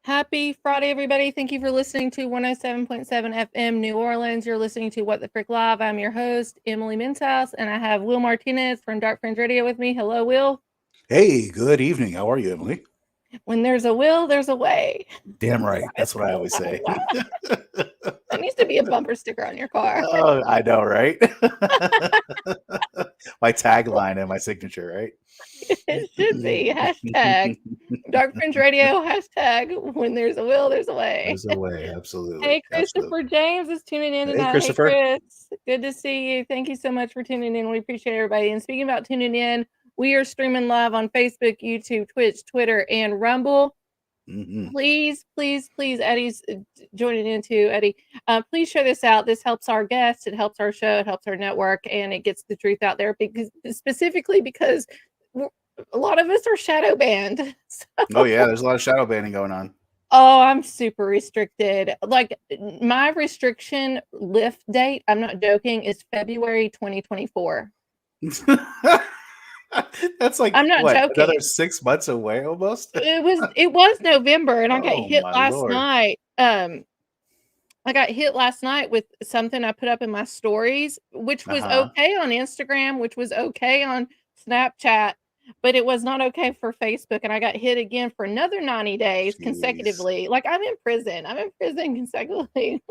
Happy Friday, everybody. Thank you for listening to 107.7 FM New Orleans. You're listening to What the Frick Live. I'm your host, Emily Menshouse, and I have Will Martinez from Dark Fringe Radio with me. Hello, Will. Hey, good evening. How are you, Emily? When there's a will, there's a way. Damn right. That's what I always say. That needs to be a bumper sticker on your car. Oh, I know, right? My tagline and my signature, right? It should be. Hashtag Dark Fringe Radio. Hashtag when there's a will, there's a way. There's a way. Absolutely. Hey, Christopher James is tuning in tonight. Hey, Christopher. Hey, Chris. Good to see you. Thank you so much for tuning in. We appreciate everybody. And speaking about tuning in, we are streaming live on Facebook, YouTube, Twitch, Twitter, and Rumble. Mm-hmm. Please, Eddie's joining in too. Eddie, please share this out. This helps our guests. It helps our show. It helps our network, and it gets the truth out there. Because a lot of us are shadow banned. So. Oh yeah, there's a lot of shadow banning going on. Oh, I'm super restricted. Like my restriction lift date, I'm not joking, is February 2024. That's like, I'm not joking. Another 6 months away almost. It was November, and I got hit last Lord. night. I got hit last night with something I put up in my stories, which was okay on Instagram, which was okay on Snapchat, but it was not okay for Facebook. And I got hit again for another 90 days consecutively. Like I'm in prison consecutively.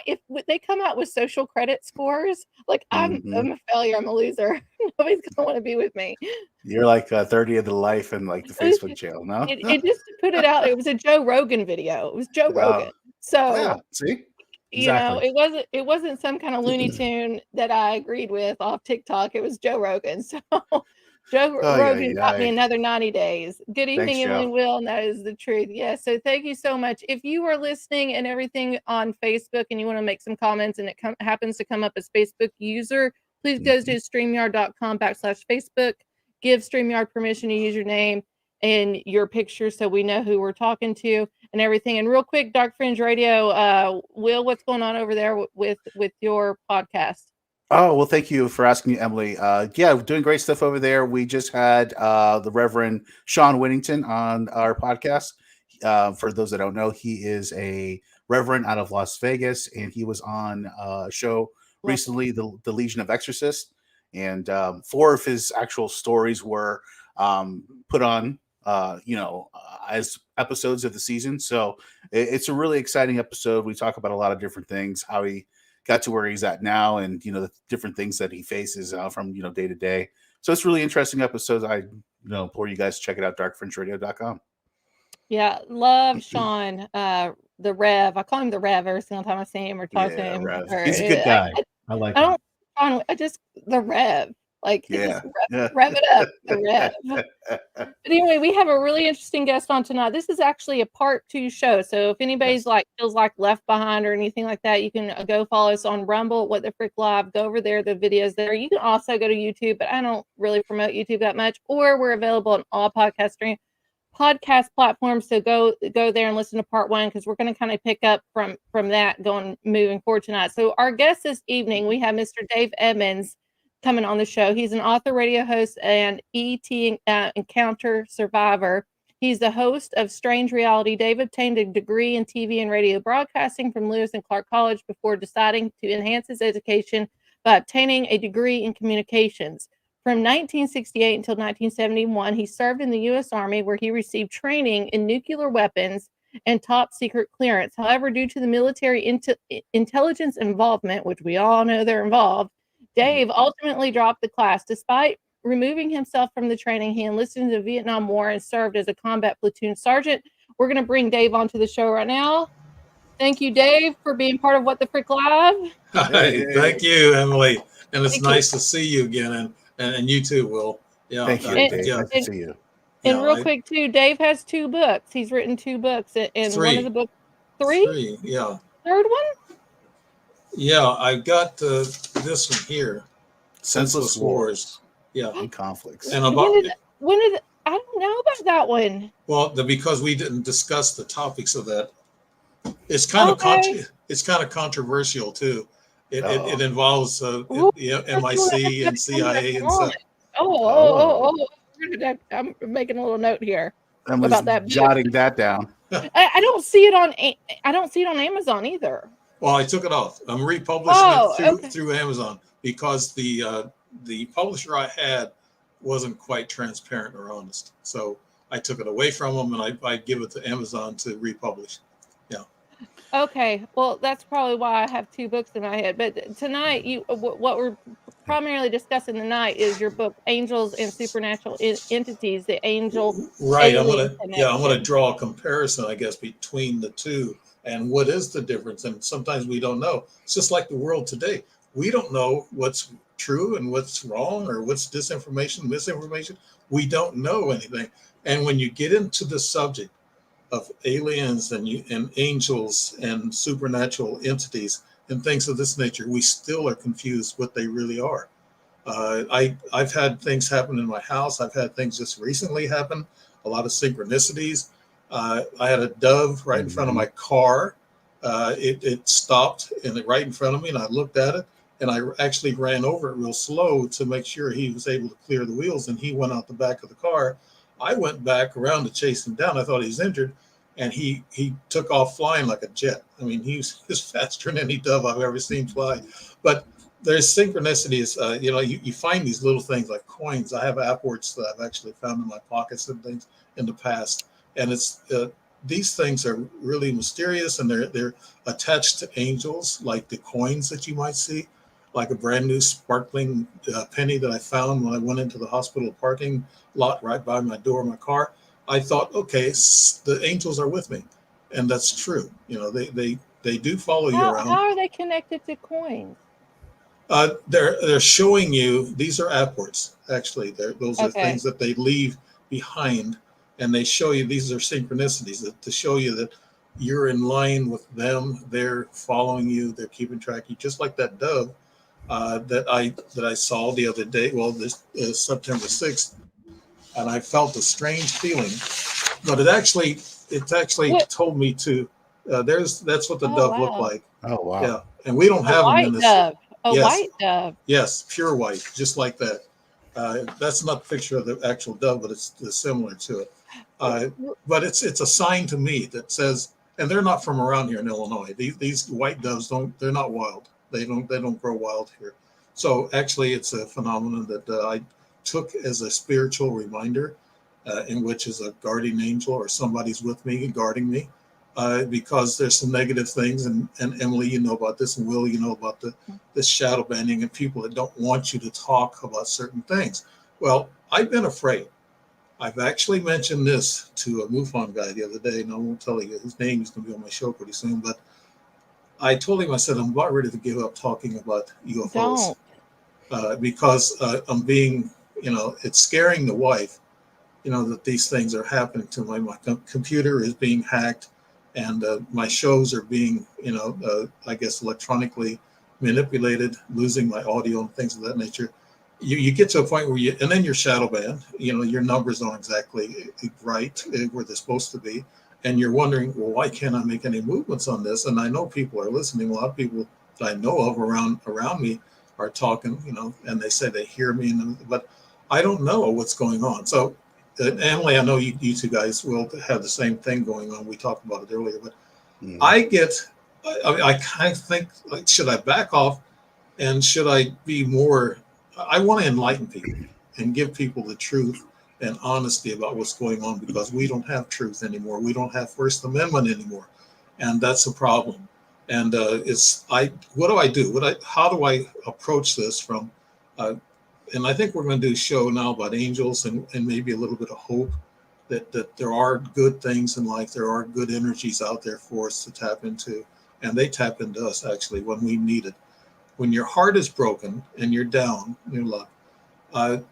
If they come out with social credit scores, like I'm a failure. I'm a loser. Nobody's gonna want to be with me. You're like 30 of the life in like the Facebook jail, no? It just to put it out. It was a Joe Rogan video. It was Joe Rogan. So yeah, see, exactly. It wasn't some kind of Looney Tune that I agreed with off TikTok. It was Joe Rogan. So Joe Rogan got me another 90 days. Good evening, Emily and Will. And that is the truth. Yes. So thank you so much. If you are listening and everything on Facebook and you want to make some comments and it happens to come up as Facebook user, please go to StreamYard.com/Facebook. Give StreamYard permission to use your name and your picture so we know who we're talking to and everything. And real quick, Dark Fringe Radio, Will, what's going on over there with your podcast? Oh, well, thank you for asking me, Emily. Yeah, doing great stuff over there. We just had the Reverend Sean Whittington on our podcast. For those that don't know, he is a Reverend out of Las Vegas, and he was on a show recently, the Legion of Exorcists. And 4 of his actual stories were put on, as episodes of the season. So it's a really exciting episode. We talk about a lot of different things, how he got to where he's at now, and the different things that he faces from day to day. So it's really interesting episodes. I implore you guys to check it out. darkfringeradio.com. Yeah, love Sean, the Rev. I call him the Rev every single time I see him or talk to him. He's a good guy. I like him. The Rev. Like, yeah. Rev it up, the Rev. But anyway, we have a really interesting guest on tonight. This is actually a part 2 show. So if anybody's feels like left behind or anything like that, you can go follow us on Rumble, What the Frick Live. Go over there, the videos there. You can also go to YouTube, but I don't really promote YouTube that much. Or we're available on all podcast platforms. So go there and listen to part 1 because we're going to kind of pick up from that moving forward tonight. So our guest this evening, we have Mr. Dave Emmons coming on the show. He's an author, radio host, and ET encounter survivor. He's the host of Strange Reality. Dave obtained a degree in TV and radio broadcasting from Lewis and Clark College before deciding to enhance his education by obtaining a degree in communications. From 1968 until 1971, he served in the U.S. Army, where he received training in nuclear weapons and top secret clearance. However, due to the military intelligence involvement, which we all know they're involved, Dave ultimately dropped the class. Despite removing himself from the training, he enlisted in the Vietnam War and served as a Combat Platoon Sergeant. We're going to bring Dave onto the show right now. Thank you, Dave, for being part of What the Frick Live. Hi, thank you, Emily. And it's nice to see you again, and you too, Will. Yeah, thank you, Dave. Nice to see you. And real quick, too, Dave has 2 books. He's written 2 books. And 3. One of the books, 3? Yeah. Third one? Yeah, I got this one here. Senseless Wars. Yeah. And Conflicts. And when did I don't know about that one. Well, because we didn't discuss the topics of that. It's kind of controversial too. It involves MIC and CIA and stuff. I'm making a little note here. Emily's about that book. jotting that down. I don't see it on Amazon either. Well, I took it off. I'm republishing it through Amazon because the publisher I had wasn't quite transparent or honest. So I took it away from them and I give it to Amazon to republish. Yeah. Okay. Well, that's probably why I have two books in my head. But tonight, what we're primarily discussing tonight is your book, Angels and Supernatural Entities, the angel. Right. I'm gonna draw a comparison, I guess, between the two and what is the difference. And sometimes we don't know. It's just like the world today. We don't know what's true and what's wrong or what's disinformation, misinformation. We don't know anything. And when you get into the subject of aliens and angels and supernatural entities and things of this nature, we still are confused what they really are. I've had things happen in my house. I've had things just recently happen, a lot of synchronicities. I had a dove right in front of my car. It stopped right in front of me, and I looked at it, and I actually ran over it real slow to make sure he was able to clear the wheels, and he went out the back of the car. I went back around to chase him down. I thought he was injured, and he took off flying like a jet. I mean, he was faster than any dove I've ever seen fly. But there's synchronicities. You find these little things like coins. I have apports that I've actually found in my pockets and things in the past, and it's these things are really mysterious, and they're attached to angels, like the coins that you might see, like a brand new sparkling penny that I found when I went into the hospital parking lot right by my door of my car. I thought, okay, the angels are with me, and that's true. They do follow you around. How are they connected to coins? They're showing you, these are apports, actually. Those are things that they leave behind, and they show you, these are synchronicities to show you that you're in line with them. They're following you. They're keeping track of you, just like that dove that I saw the other day. Well, this September 6th, and I felt a strange feeling, but it actually told me to. That's what the dove looked like. Oh wow! Yeah, and we don't have them in this. Dove. White dove. Yes, pure white, just like that. That's not the picture of the actual dove, but it's similar to it. But it's a sign to me that says, and they're not from around here in Illinois. These white doves they're not wild. They don't grow wild here. So actually, it's a phenomenon that I took as a spiritual reminder, in which is a guardian angel or somebody's with me guarding me. Because there's some negative things, and Emily, you know about this, and Will, you know about this shadow banning and people that don't want you to talk about certain things. Well, I've been afraid. I've actually mentioned this to a MUFON guy the other day, and I won't tell you his name. He's going to be on my show pretty soon. But I told him, I said, I'm about ready to give up talking about UFOs because I'm being, it's scaring the wife, that these things are happening to my computer is being hacked. And my shows are being, I guess, electronically manipulated, losing my audio and things of that nature. You get to a point where and then you're shadow banned. Your numbers aren't exactly right where they're supposed to be. And you're wondering, well, why can't I make any movements on this? And I know people are listening. A lot of people that I know of around me are talking, and they say they hear me, but I don't know what's going on. So, Emily, I know you two guys will have the same thing going on. We talked about it earlier, but I kind of think, like, should I back off and should I be more? I want to enlighten people and give people the truth and honesty about what's going on, because we don't have truth anymore. We don't have First Amendment anymore, and that's a problem. And what do I do? How do I approach this from? And I think we're going to do a show now about angels and maybe a little bit of hope that there are good things in life. There are good energies out there for us to tap into. And they tap into us, actually, when we need it. When your heart is broken and you're down, your luck. A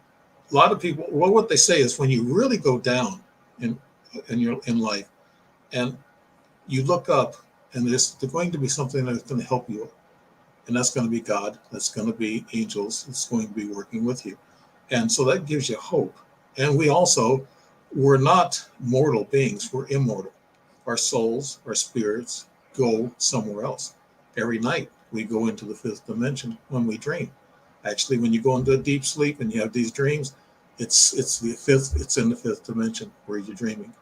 lot of people, well, what they say is when you really go down in life and you look up and there's going to be something that's going to help you. And that's going to be God. That's going to be angels. It's going to be working with you. And so that gives you hope. And we're not mortal beings. We're immortal. Our souls, our spirits go somewhere else. Every night we go into the fifth dimension when we dream. Actually, when you go into a deep sleep and you have these dreams, It's the fifth. It's in the fifth dimension where you're dreaming,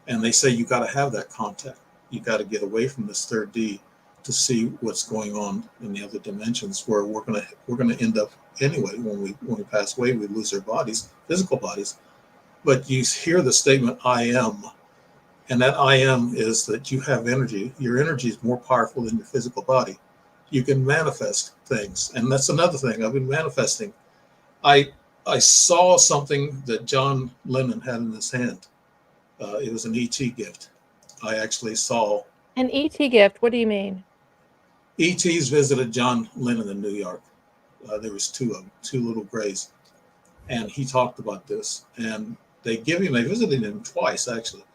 and they say you got to have that contact. You got to get away from this third D to see what's going on in the other dimensions, where we're gonna end up anyway. When we pass away, we lose our bodies, physical bodies. But you hear the statement "I am," and that "I am" is that you have energy. Your energy is more powerful than your physical body. You can manifest things, and that's another thing I've been manifesting. I saw something that John Lennon had in his hand. It was an ET gift. I actually saw An ET gift. What do you mean? ETs visited John Lennon in New York. There was two of them, two little grays, and he talked about this. And they visited him twice actually,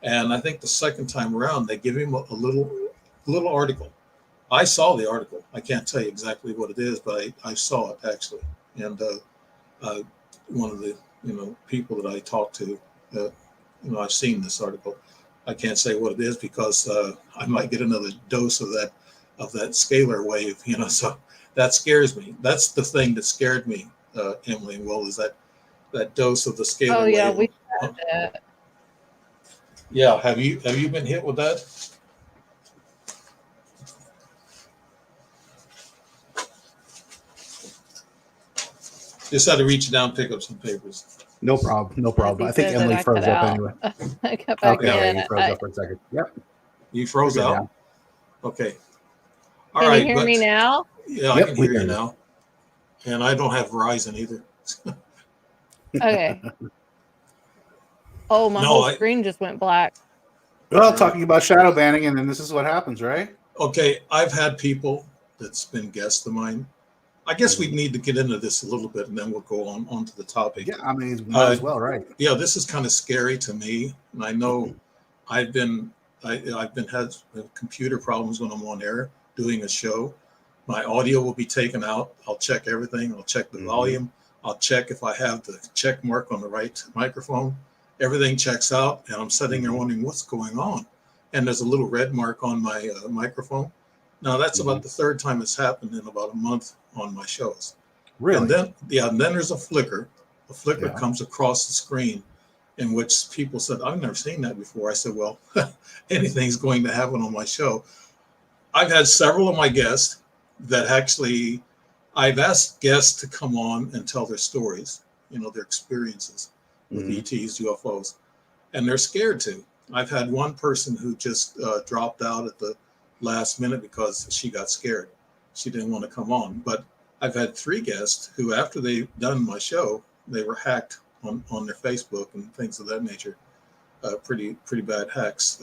and I think the second time around they give him a little article. I saw the article. I can't tell you exactly what it is, but I saw it actually. And one of the people that I talked to, I've seen this article. I can't say what it is because I might get another dose of that scalar wave. So that scares me. That's the thing that scared me, Emily and Will, is that dose of the scalar wave. Oh yeah, we had that. Yeah, have you been hit with that? Just had to reach down, pick up some papers. No problem. No problem. I think Says that Emily I froze cut up out. anyway. I cut back Okay, in. you froze up for a second. Yep. You froze You're good out? now. Okay. All Can right. you hear me now? Yeah, Yep, I can we hear you can. now. And I don't have Verizon either. Okay. Oh, my No, whole screen just went black. Well, talking about shadow banning, and then this is what happens, right? Okay, I've had people that's been guests of mine. I guess we need to get into this a little bit, and then we'll go on to the topic. Yeah, I mean, might as well, right? Yeah, this is kind of scary to me, and I know I've been had computer problems when I'm on air doing a show. My audio will be taken out. I'll check everything. I'll check the volume. I'll check if I have the check mark on the right microphone. Everything checks out, and I'm sitting there wondering what's going on. And there's a little red mark on my microphone. Now that's about the third time it's happened in about a month on my shows. Really? And then there's a flicker. A flicker comes across the screen, in which people said, "I've never seen that before." I said, "Well, anything's going to happen on my show." I've had several of my guests that actually, I've asked guests to come on and tell their stories, their experiences with ETs, UFOs, and they're scared to. I've had one person who just dropped out at the last minute because she got scared. She didn't want to come on. But I've had 3 guests who, after they've done my show, they were hacked on their Facebook and things of that nature. Pretty bad hacks.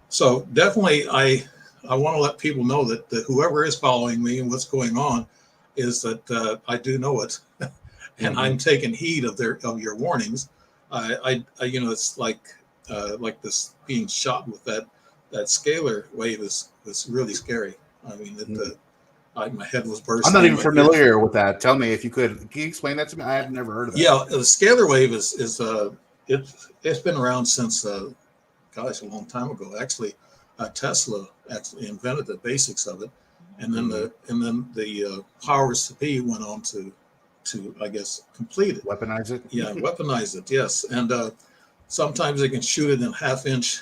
So definitely, I want to let people know that whoever is following me and what's going on is that I do know it, and I'm taking heed of your warnings. It's like this being shot with that scalar wave is really scary. I mean, my head was bursting. I'm not even familiar with that. Tell me if you could. Can you explain that to me? I have never heard of that. Yeah, the scalar wave is it's been around since a long time ago. Actually, Tesla actually invented the basics of it, and then the powers to be went on to I guess complete it. Weaponize it. Yeah, weaponize it. Yes, and sometimes they can shoot it in half-inch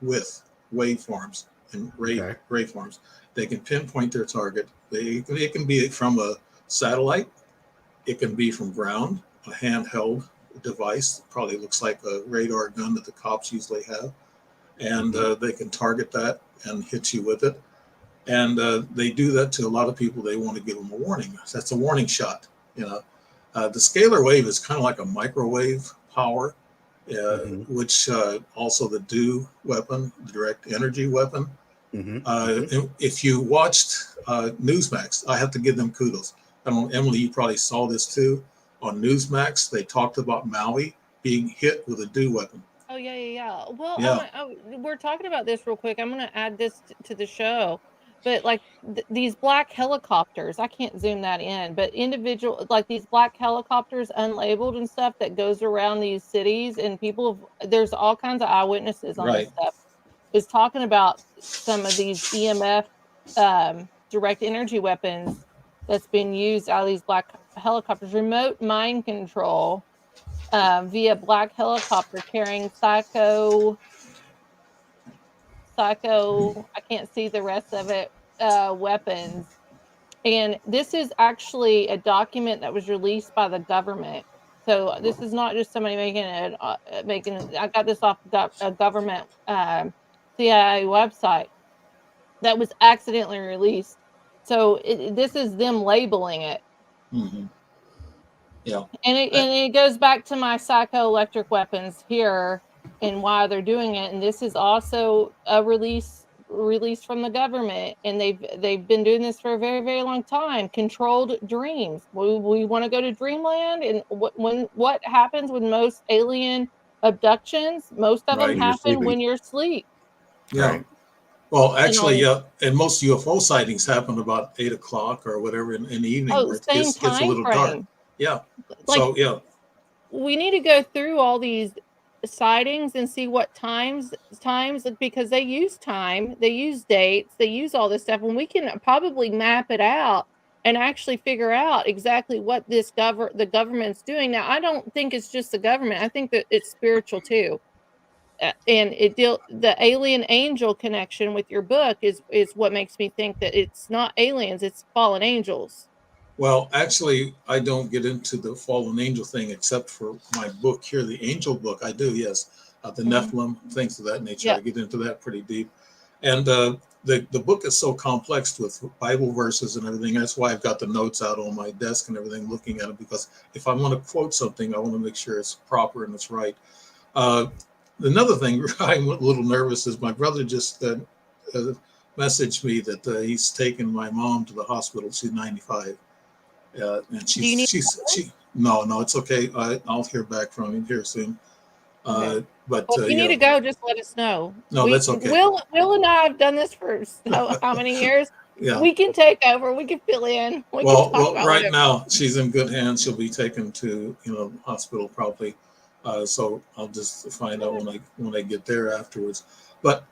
width waveforms and ray forms. They can pinpoint their target. It can be from a satellite. It can be from ground, a handheld device. Probably looks like a radar gun that the cops usually have. And they can target that and hit you with it. And they do that to a lot of people. They want to give them a warning. That's a warning shot. The scalar wave is kind of like a microwave power, which also the DO weapon, the direct energy weapon. If you watched Newsmax, I have to give them kudos. I don't know, Emily, you probably saw this too. On Newsmax, they talked about Maui being hit with a DO weapon. Oh, yeah. Well, Yeah. we're talking about this real quick. I'm going to add this to the show. But like these black helicopters, I can't zoom that in, but like these black helicopters unlabeled and stuff that goes around these cities, and there's all kinds of eyewitnesses on this stuff, is talking about some of these EMF direct energy weapons that's been used out of these black helicopters, remote mind control via black helicopter carrying I can't see the rest of it, weapons. And this is actually a document that was released by the government. So this is not just somebody making it, I got this off a government CIA website that was accidentally released. So this is them labeling it. Mm-hmm. Yeah. And it goes back to my psychoelectric weapons here and why they're doing it. And this is also a release from the government, and they've been doing this for a very, very long time. Controlled dreams. We want to go to dreamland, and what happens with most alien abductions? Most of them happen when you're asleep. Yeah. Right. Well, actually, and most UFO sightings happen about 8 o'clock or whatever in the evening, where it gets a little dark. Yeah. Like, so yeah, we need to go through all these sightings and see what times, because they use time, they use dates, they use all this stuff, and we can probably map it out and actually figure out exactly what the government's doing. Now, I don't think it's just the government. I think that it's spiritual too. And the alien angel connection with your book is what makes me think that it's not aliens, it's fallen angels. Well, actually, I don't get into the fallen angel thing except for my book here, the angel book. I do, yes. The Nephilim, things of that nature. I get into that pretty deep. And the book is so complex with Bible verses and everything. That's why I've got the notes out on my desk and everything, looking at it, because if I want to quote something, I want to make sure it's proper and it's right. Another thing I'm a little nervous is my brother just messaged me that he's taken my mom to the hospital. She's 95. And no, it's okay. I'll hear back from him here soon. Okay. But if you need to go, just let us know. No, that's okay. Will and I have done this for how many years? Yeah. We can take over. We can fill in. Well, right now she's in good hands. She'll be taken to hospital probably. So I'll just find out when I get there afterwards. But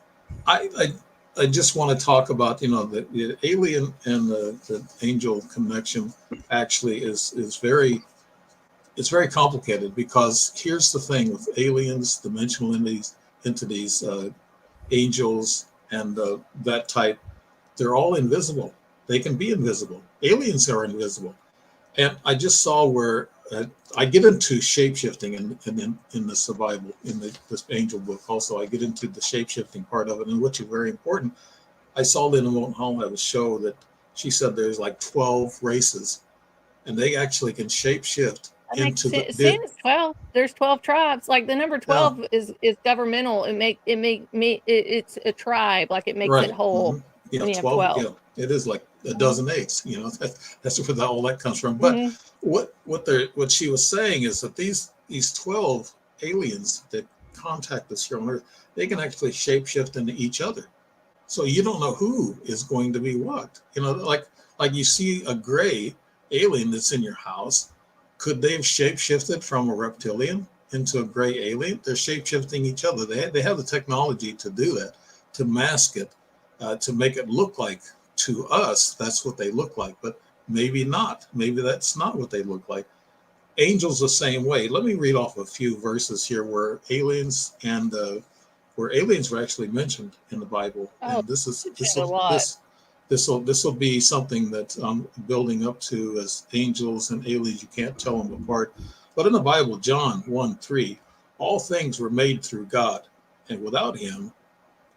I just want to talk about the alien and the angel connection actually is very complicated, because here's the thing with aliens, dimensional entities, angels, and that type. They're all invisible. They can be invisible. Aliens are invisible. And I just saw where I get into shape-shifting in the survival, in this angel book. Also, I get into the shape-shifting part of it, and which is very important. I saw Linda Moulton Hall have a show that she said there's like 12 races, and they actually can shape-shift into the 12. There's 12 tribes. Like the number 12 is governmental. It's a tribe. Like it makes it whole. Mm-hmm. Yeah, 12. Yeah, it is like a dozen eggs. That's where all that comes from. But what she was saying is that these 12 aliens that contact us here on Earth, they can actually shapeshift into each other. So you don't know who is going to be what. Like you see a gray alien that's in your house. Could they have shapeshifted from a reptilian into a gray alien? They're shapeshifting each other. They have the technology to do that, to mask it, to make it look like to us that's what they look like, but maybe not. Maybe that's not what they look like. Angels the same way. Let me read off a few verses here where aliens were actually mentioned in the Bible. And this will be something that I'm building up to as angels and aliens. You can't tell them apart. But in the Bible, John 1:3, all things were made through God, and without him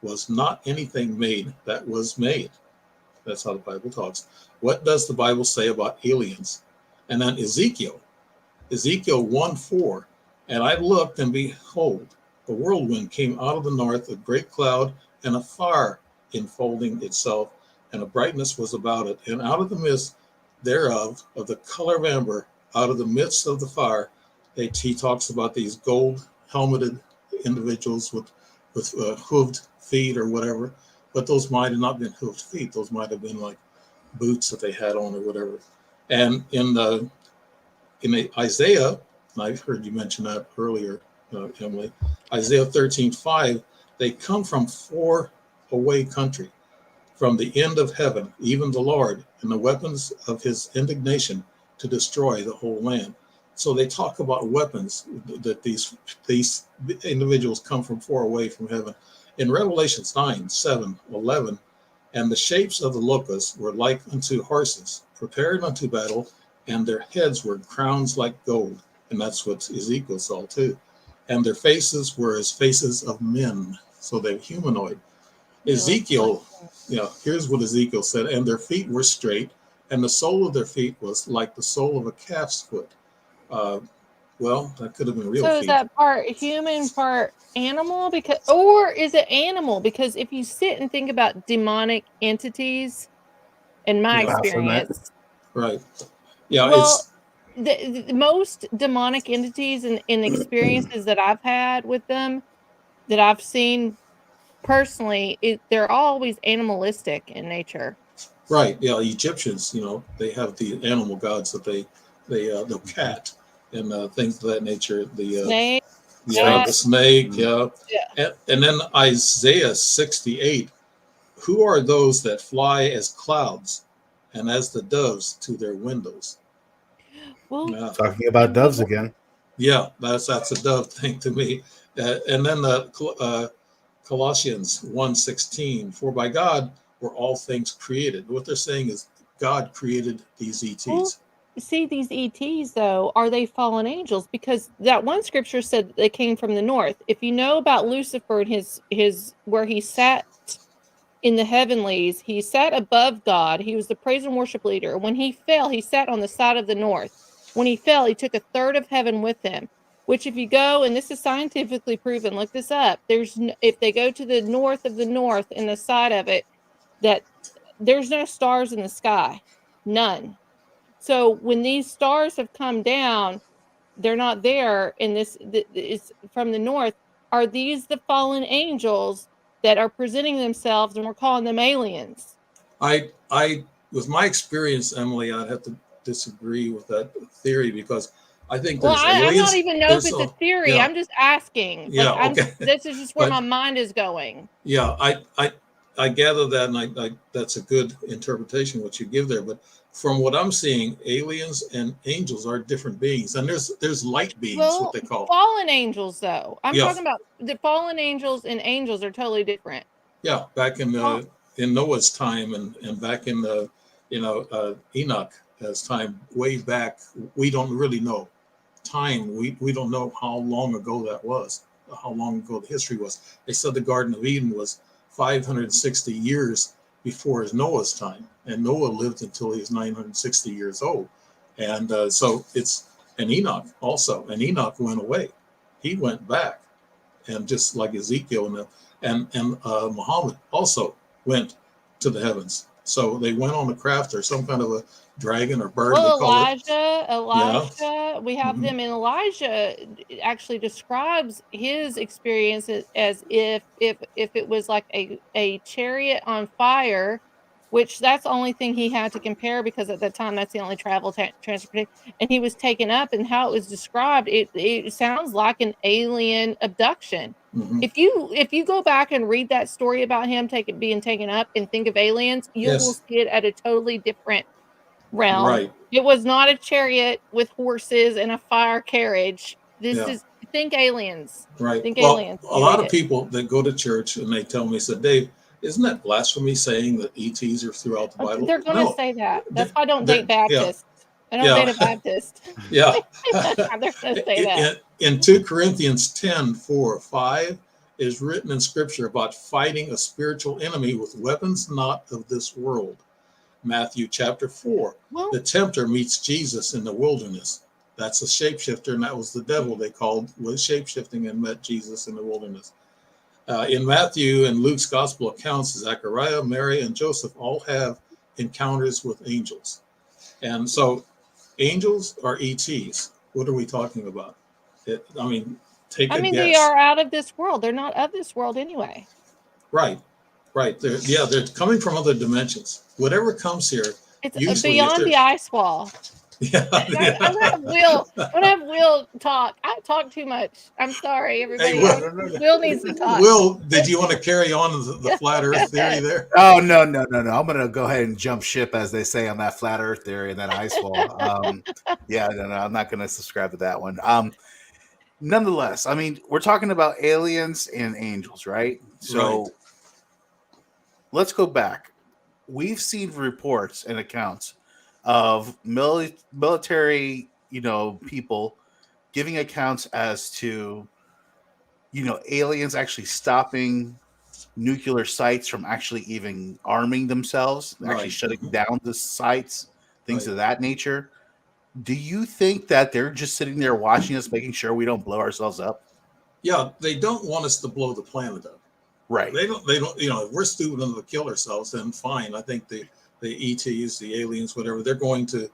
was not anything made that was made. That's how the Bible talks. What does the Bible say about aliens? And then Ezekiel 1:4, and I looked, and behold, a whirlwind came out of the north, a great cloud, and a fire enfolding itself, and a brightness was about it. And out of the midst thereof, of the color of amber, out of the midst of the fire, he talks about these gold helmeted individuals with hooved feet or whatever, but those might have not been hooved feet. Those might have been like boots that they had on or whatever. And in the Isaiah, and I've heard you mention that earlier, Emily, Isaiah 13:5, they come from far away country, from the end of heaven, even the Lord, and the weapons of his indignation to destroy the whole land. So they talk about weapons that these individuals come from far away from heaven. In Revelations 9, 7, 11, and the shapes of the locusts were like unto horses, prepared unto battle, and their heads were crowns like gold. And that's what Ezekiel saw too. And their faces were as faces of men. So they're humanoid. Ezekiel, here's what Ezekiel said, and their feet were straight, and the sole of their feet was like the sole of a calf's foot. Well, that could have been real. So is that part human, part animal? Or is it animal? Because if you sit and think about demonic entities, in my experience, right? Yeah. Well, the most demonic entities and experiences that I've had with them, that I've seen personally, they're always animalistic in nature. Right. Yeah. Egyptians, they have the animal gods that the cat and things of that nature. The snake. The snake. Yeah. And then Isaiah 68. Who are those that fly as clouds and as the doves to their windows? Well, talking about doves again. Yeah, that's a dove thing to me. And then the Colossians 1:16. For by God were all things created. What they're saying is God created these ETs. Well, see, these ETs, though, are they fallen angels? Because that one scripture said they came from the north. If you know about Lucifer and his where he sat in the heavenlies, he sat above God. He was the praise and worship leader. When he fell, he sat on the side of the north. When he fell, he took a third of heaven with him. Which, if you go, and this is scientifically proven, look this up. If they go to the north of the north and the side of it, that there's no stars in the sky, none. So when these stars have come down, they're not there. And this is from the north. Are these the fallen angels that are presenting themselves, and we're calling them aliens? I, with my experience, Emily, I'd have to disagree with that theory because I think there's aliens. I don't even know if it's a theory. Yeah. I'm just asking. Okay. This is just where my mind is going. Yeah, I gather that, and that's a good interpretation what you give there. But from what I'm seeing, aliens and angels are different beings, and there's light beings, what they call fallen angels. Though I'm talking about the fallen angels and angels are totally different. Yeah, back in Noah's time, and back in the Enoch as time way back, we don't really know time. We don't know how long ago that was, how long ago the history was. They said the Garden of Eden was 560 years before Noah's time, and Noah lived until he was 960 years old. And so it's an Enoch also, and Enoch went away. He went back, and just like Ezekiel and Muhammad also went to the heavens. So they went on a craft or some kind of a dragon or bird. Well, Elijah, we have them, and Elijah actually describes his experience as if it was like a chariot on fire, which that's the only thing he had to compare, because at that time that's the only travel transportation, and he was taken up, and how it was described, it sounds like an alien abduction. Mm-hmm. If you go back and read that story about him being taken up and think of aliens, you will see it at a totally different realm. Right. It was not a chariot with horses and a fire carriage. Think aliens. Right. Think aliens. A lot of people that go to church and they tell me, said, Dave, isn't that blasphemy saying that ETs are throughout the Bible? They're going to say that. That's why I don't date Baptists. I don't date a Baptist. Yeah. They're going to say that. In 2 Corinthians 10:4-5 is written in scripture about fighting a spiritual enemy with weapons not of this world. Matthew chapter 4, the tempter meets Jesus in the wilderness. That's a shapeshifter, and that was the devil they called, was shapeshifting and met Jesus in the wilderness. In Matthew and Luke's gospel accounts, Zechariah, Mary, and Joseph all have encounters with angels. And so angels are ETs. What are we talking about? Take a guess. They are out of this world. They're not of this world anyway. Right. They're coming from other dimensions. Whatever comes here, it's beyond the ice wall. Yeah, I'm gonna have Will talk. I talk too much. I'm sorry, everybody. Will, Will needs to talk. Will, did you want to carry on the flat Earth theory there? Oh no. I'm gonna go ahead and jump ship, as they say, on that flat Earth theory and that ice wall. Yeah, no, I'm not gonna subscribe to that one. Nonetheless, I mean, we're talking about aliens and angels, right? So Right. let's go back. We've seen reports and accounts of military, people giving accounts as to, aliens actually stopping nuclear sites from actually even arming themselves, actually Right. shutting down the sites, things Right. of that nature. Do you think that they're just sitting there watching us, making sure we don't blow ourselves up? Yeah, they don't want us to blow the planet up. Right. They don't, if we're stupid enough to kill ourselves, then fine. I think the ETs, the aliens, whatever, they're going to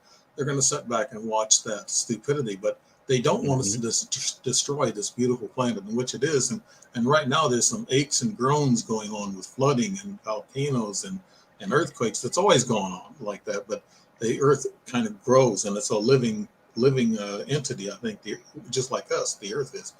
sit back and watch that stupidity. But they don't want us to destroy this beautiful planet, in which it is. And right now there's some aches and groans going on with flooding and volcanoes and earthquakes. That's always going on like that. But the Earth kind of grows, and it's a living entity. I think just like us, the Earth is.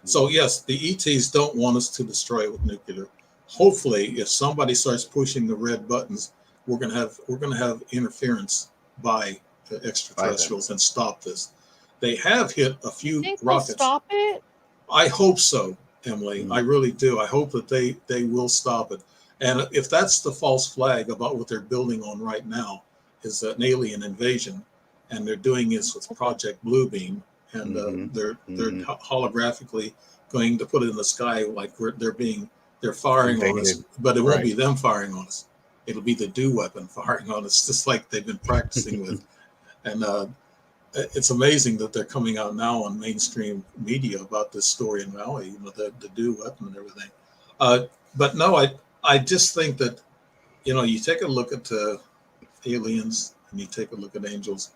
So yes, the ETs don't want us to destroy it with nuclear. Hopefully, if somebody starts pushing the red buttons, we're gonna have interference by the extraterrestrials and stop this. They have hit a few Think rockets. they'll stop it? I hope so, Emily. I really do. I hope that they will stop it. And if that's the false flag about what they're building on right now, is an alien invasion, and they're doing this with Project Bluebeam, and they're holographically going to put it in the sky like they're firing on us, but it won't be them firing on us. It'll be the DO weapon firing on us, just like they've been practicing with. And it's amazing that they're coming out now on mainstream media about this story in Maui, the DO weapon and everything. But no, I just think that, you take a look at aliens and you take a look at angels.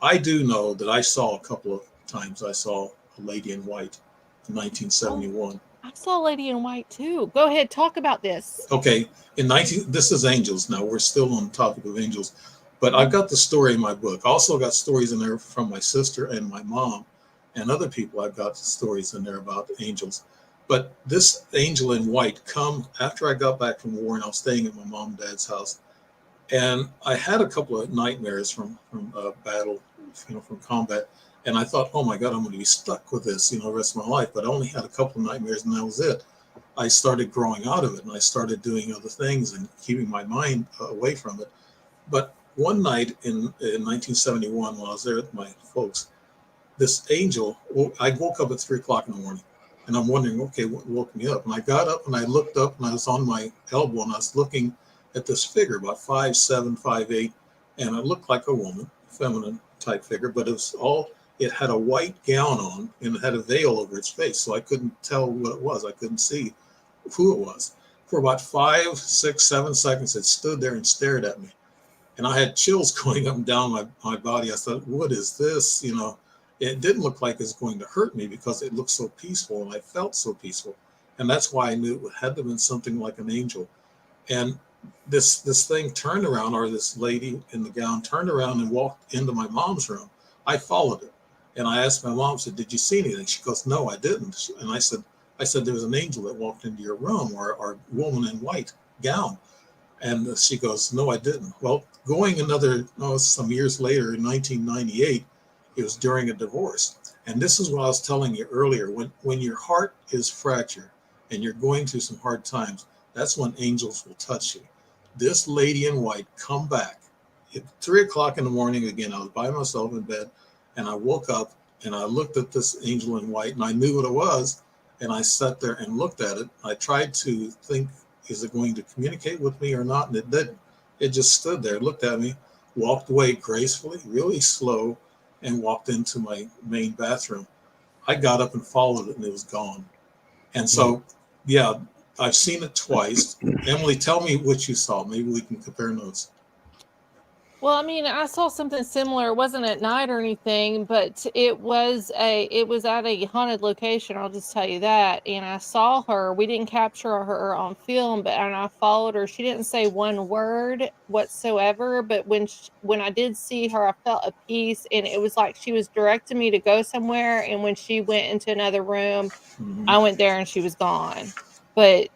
I do know that I saw a couple of times, I saw a lady in white in 1971. I saw a lady in white too. Go ahead, talk about this. Okay, this is angels now. We're still on the topic of angels, but I've got the story in my book. I also got stories in there from my sister and my mom and other people. I've got stories in there about angels. But this angel in white come after I got back from war, and I was staying at my mom and dad's house. And I had a couple of nightmares from battle, from combat. And I thought, oh my God, I'm going to be stuck with this, the rest of my life. But I only had a couple of nightmares, and that was it. I started growing out of it, and I started doing other things and keeping my mind away from it. But one night in 1971, when I was there with my folks, this angel, I woke up at 3:00 in the morning, and I'm wondering, okay, what woke me up? And I got up and I looked up, and I was on my elbow, and I was looking at this figure, about 5'7", 5'8", and it looked like a woman, feminine type figure, but it had a white gown on, and it had a veil over its face, so I couldn't tell what it was. I couldn't see who it was. For about 5, 6, 7 seconds, it stood there and stared at me, and I had chills going up and down my body. I thought, what is this? It didn't look like it was going to hurt me because it looked so peaceful, and I felt so peaceful, and that's why I knew it had to have been something like an angel. And this thing turned around, or this lady in the gown turned around and walked into my mom's room. I followed it, and I asked my mom, said, did you see anything? She goes, no, I didn't. And I said, there was an angel that walked into your room, or woman in white gown. And she goes, no, I didn't. Well, going some years later, in 1998, it was during a divorce. And this is what I was telling you earlier. When your heart is fractured and you're going through some hard times, that's when angels will touch you. This lady in white come back at 3:00 in the morning. Again, I was by myself in bed, and I woke up and I looked at this angel in white, and I knew what it was. And I sat there and looked at it. I tried to think, is it going to communicate with me or not? And it didn't. It just stood there, looked at me, walked away gracefully, really slow, and walked into my main bathroom. I got up and followed it, and it was gone. And so, yeah, I've seen it twice. Emily, tell me what you saw. Maybe we can compare notes. Well, I mean, I saw something similar. It wasn't at night or anything, but it was at a haunted location. I'll just tell you that. And I saw her. We didn't capture her on film, and I followed her. She didn't say one word whatsoever. But when I did see her, I felt a peace, and it was like she was directing me to go somewhere. And when she went into another room, Mhm. I went there and she was gone. But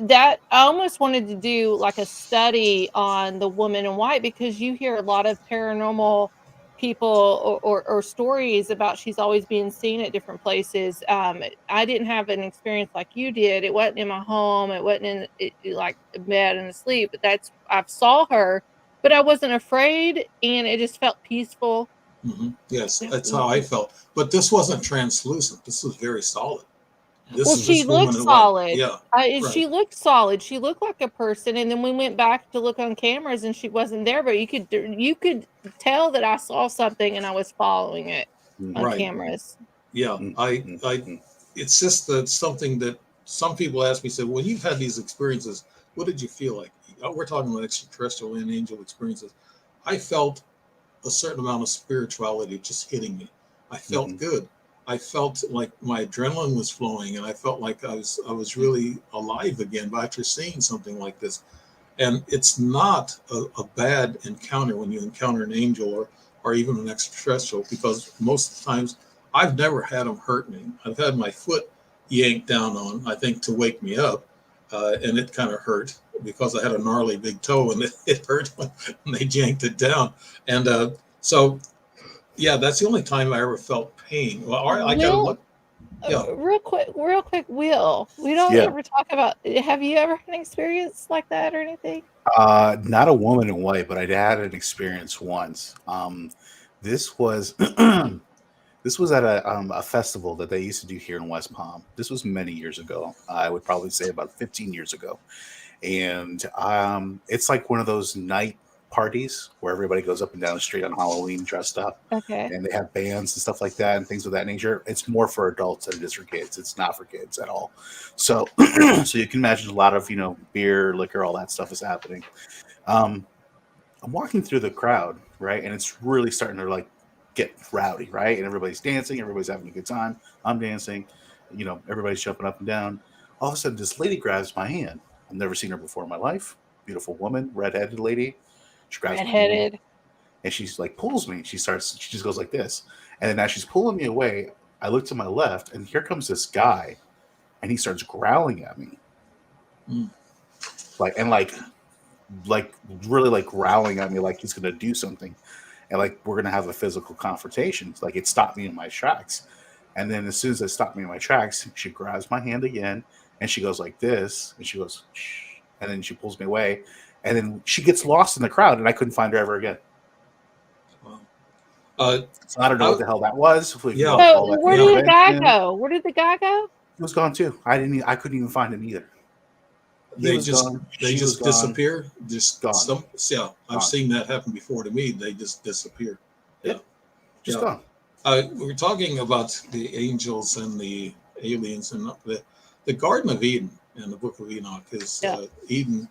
that I almost wanted to do like a study on the woman in white, because you hear a lot of paranormal people or stories about she's always being seen at different places. I didn't have an experience like you did. It wasn't in my home. It wasn't like bed and asleep. But I saw her, but I wasn't afraid, and it just felt peaceful. Yes, that's how I felt. But this wasn't translucent. This was very solid. Well, This is she this woman looked in white. solid. Yeah, right. She looked solid. She looked like a person, and then we went back to look on cameras, and she wasn't there. But you could tell that I saw something, and I was following it on Right. cameras. Yeah. It's just that something that some people ask me, say, well, you've had these experiences. What did you feel like? We're talking about extraterrestrial and angel experiences. I felt a certain amount of spirituality just hitting me. I felt good. I felt like my adrenaline was flowing, and I felt like I was really alive again after seeing something like this. And it's not a bad encounter when you encounter an angel or even an extraterrestrial, because most of the times I've never had them hurt me. I've had my foot yanked down on, I think, to wake me up, and it kind of hurt because I had a gnarly big toe, and it hurt when they yanked it down. And so, yeah, that's the only time I ever felt pain. Well, I got to look. Yeah. Real quick, Will. We don't Yeah. ever talk about. Have you ever had an experience like that or anything? Not a woman in white, but I had an experience once. This was this was at a festival that they used to do here in West Palm. This was many years ago. I would probably say about 15 years ago. And it's like one of those night parties where everybody goes up and down the street on Halloween dressed up, Okay. and they have bands and stuff like that and things of that nature. It's more for adults than it is for kids. It's not for kids at all. So, so you can imagine a lot of beer, liquor, all that stuff is happening. I'm walking through the crowd, right, and it's really starting to like get rowdy, right, and everybody's dancing, everybody's having a good time. I'm dancing, everybody's jumping up and down. All of a sudden, this lady grabs my hand. I've never seen her before in my life. Beautiful woman, redheaded lady. She grabs my hand Redheaded. and she's like pulls me. She just goes like this. And then as she's pulling me away, I look to my left and here comes this guy and he starts growling at me. Like really like growling at me like he's gonna do something. And like we're gonna have a physical confrontation. It's like it stopped me in my tracks. And then as soon as it stopped me in my tracks, she grabs my hand again and she goes like this and she goes, shh, and then she pulls me away. And then she gets lost in the crowd and I couldn't find her ever again. So I don't know what the hell that was. So where did the guy go? Where did the guy go? He was gone too. I couldn't even find him either. They just disappear. Just gone. I've seen that happen before to me. They just disappear. Yeah. Just gone. We're talking about the angels and the aliens and the Garden of Eden and the Book of Enoch is Eden.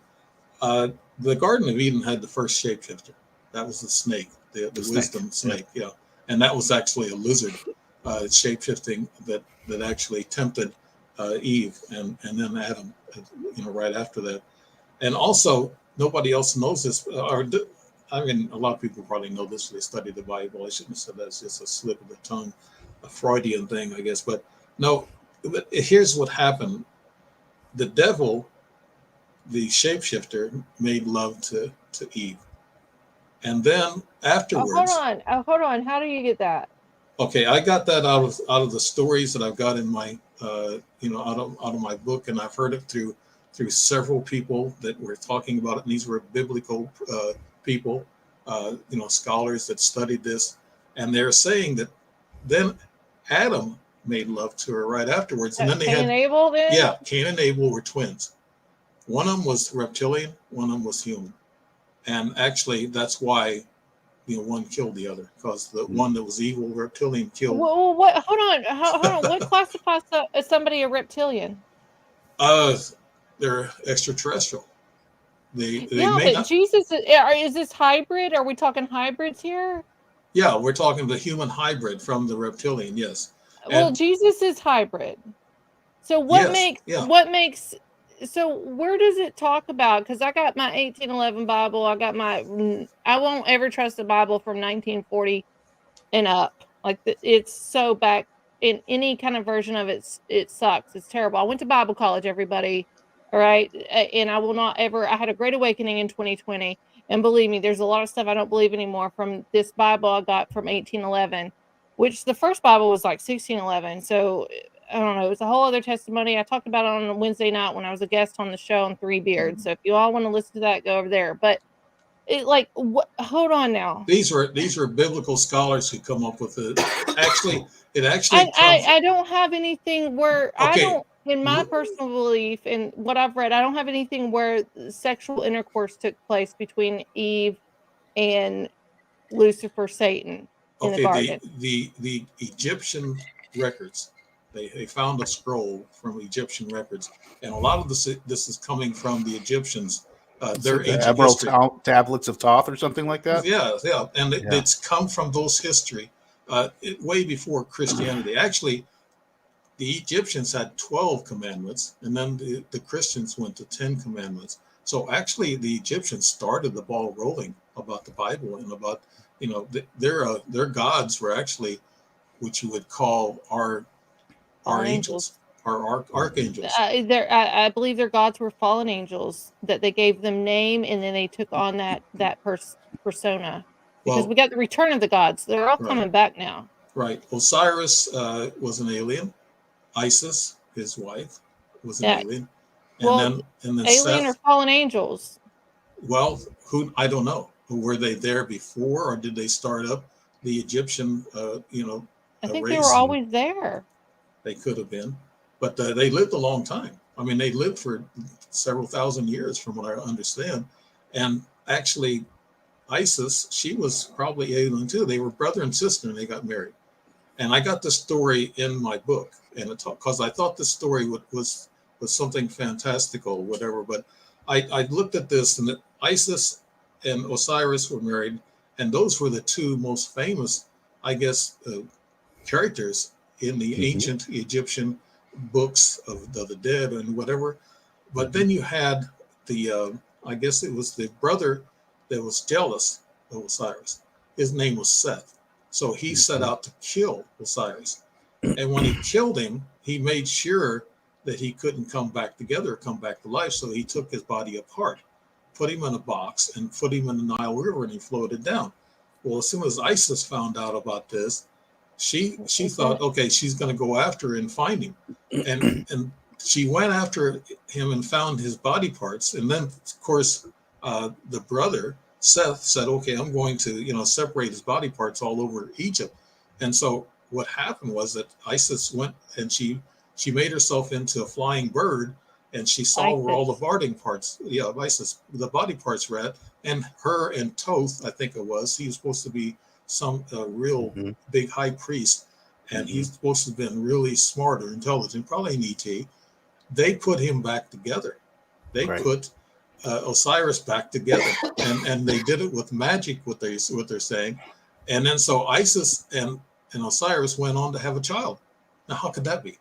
The Garden of Eden had the first shapeshifter. That was the snake, the wisdom snake. Yeah. And that was actually a lizard shapeshifting that actually tempted Eve and then Adam, right after that. And also, nobody else knows this. I mean, a lot of people probably know this. They study the Bible. I shouldn't have said that. It's just a slip of the tongue, a Freudian thing, I guess. But no, but here's what happened. The devil, the shapeshifter, made love to Eve. And then afterwards... Hold on. How do you get that? Okay, I got that out of the stories that I've got in my, out of my book. And I've heard it through several people that were talking about it. And these were biblical people, scholars that studied this, and they're saying that then Adam made love to her right afterwards, and then Cain and Abel. Then Cain and Abel were twins. One of them was reptilian, one of them was human, and actually that's why one killed the other, because the one that was evil reptilian killed. Well, what? Hold on. What classifies somebody a reptilian? They're extraterrestrial. They Yeah, may but not. Jesus is this hybrid? Are we talking hybrids here? Yeah, we're talking the human hybrid from the reptilian. Yes, Well, and Jesus is hybrid. So yes, yeah. so where does it talk about? Because I got my 1811 Bible. I won't ever trust a Bible from 1940 and up. Like it's so back in any kind of version of it. It sucks. It's terrible. I went to Bible college, everybody. All right. And I will not ever, I had a great awakening in 2020. And believe me, there's a lot of stuff I don't believe anymore from this Bible I got from 1811, which the first Bible was like 1611. So I don't know. It's a whole other testimony. I talked about it on a Wednesday night when I was a guest on the show on Three Beards. So if you all want to listen to that, go over there. But hold on now. These are biblical scholars who come up with it. It actually comes. I don't have anything where I Okay. don't, in my personal belief and what I've read, I don't have anything where sexual intercourse took place between Eve and Lucifer, Satan in the Okay, garden. the Egyptian records, they found a scroll from Egyptian records, and a lot of this is coming from the Egyptians, their The ancient Emerald history. Tablets of Thoth or something like that. Yeah, and Yeah. it's come from those history, way before Christianity. Actually, the Egyptians had 12 commandments, and then the Christians went to 10 commandments. So actually, the Egyptians started the ball rolling about the Bible and about, their gods were actually what you would call our angels, our archangels. I believe their gods were fallen angels, that they gave them name and then they took on that persona. Because Well, we got the return of the gods. They're all coming back now. Right. Osiris was an alien. Isis, his wife, was an alien. And then alien Seth, or fallen angels? Well, I don't know. Were they there before, or did they start up the Egyptian, I think race? they were always there. They could have been, but they lived a long time. I mean, they lived for several thousand years, from what I understand. And actually, Isis, she was probably alien too. They were brother and sister, and they got married. And I got this story in my book, and because I thought this story was something fantastical, whatever. But I looked at this, and Isis and Osiris were married, and those were the two most famous, I guess, characters in the ancient Egyptian books of the dead and whatever. But then you had I guess it was the brother that was jealous of Osiris. His name was Seth. So he set out to kill Osiris. And when he killed him, he made sure that he couldn't come back together or come back to life. So he took his body apart, put him in a box, and put him in the Nile River, and he floated down. Well, as soon as Isis found out about this, she thought, okay, she's going to go after and find him. And she went after him and found his body parts. And then, of course, the brother, Seth, said, okay, I'm going to, separate his body parts all over Egypt. And so what happened was that Isis went and she made herself into a flying bird, and she saw where all the body parts, Isis, the body parts were at, and her and Thoth, I think it was, he was supposed to be some real big high priest, and he's supposed to have been really smart or intelligent, probably an ET. They put him back together. They put Osiris back together, and they did it with magic, what they're saying. And then so Isis and Osiris went on to have a child. Now, how could that be?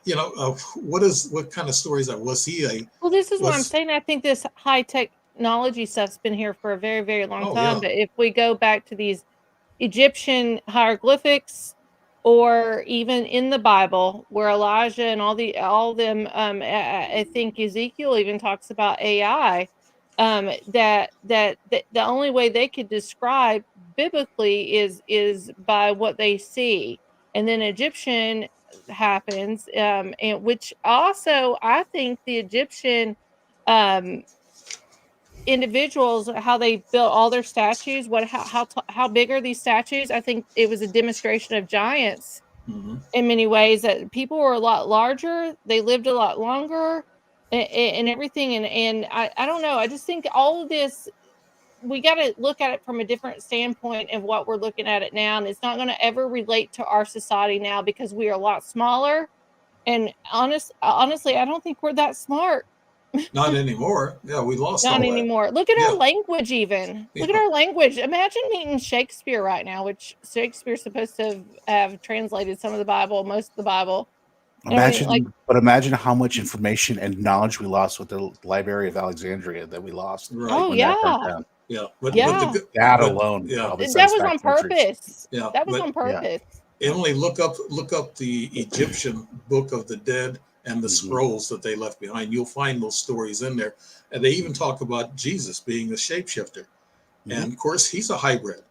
What kind of stories that was he a? Well, this is what I'm saying. I think this high technology stuff's been here for a very, very long time. Yeah. But if we go back to these Egyptian hieroglyphics, or even in the Bible, where Elijah and all them, I think Ezekiel even talks about AI. That the only way they could describe biblically is by what they see, and then Egyptian happens, and which also I think the Egyptian individuals, how they built all their statues, how big are these statues? I think it was a demonstration of giants in many ways, that people were a lot larger, they lived a lot longer, and everything. And I don't know. I just think all of this, we got to look at it from a different standpoint of what we're looking at it now. And it's not going to ever relate to our society now, because we are a lot smaller. And honestly, I don't think we're that smart. Not anymore. Yeah, we lost Not all that. anymore. Look at Yeah. our language, even. Look at Yeah. our language. Imagine meeting Shakespeare right now, which Shakespeare's supposed to have translated some of the Bible, most of the Bible. And everything. Like, Imagine how much information and knowledge we lost with the Library of Alexandria that we lost Right. oh when that yeah, burnt down. Yeah. But Yeah. That alone yeah. probably that sends was back on centuries. purpose. Yeah. That was But on purpose. Emily, look up the Egyptian Book of the Dead and the scrolls that they left behind. You'll find those stories in there. And they even talk about Jesus being a shapeshifter. And of course, he's a hybrid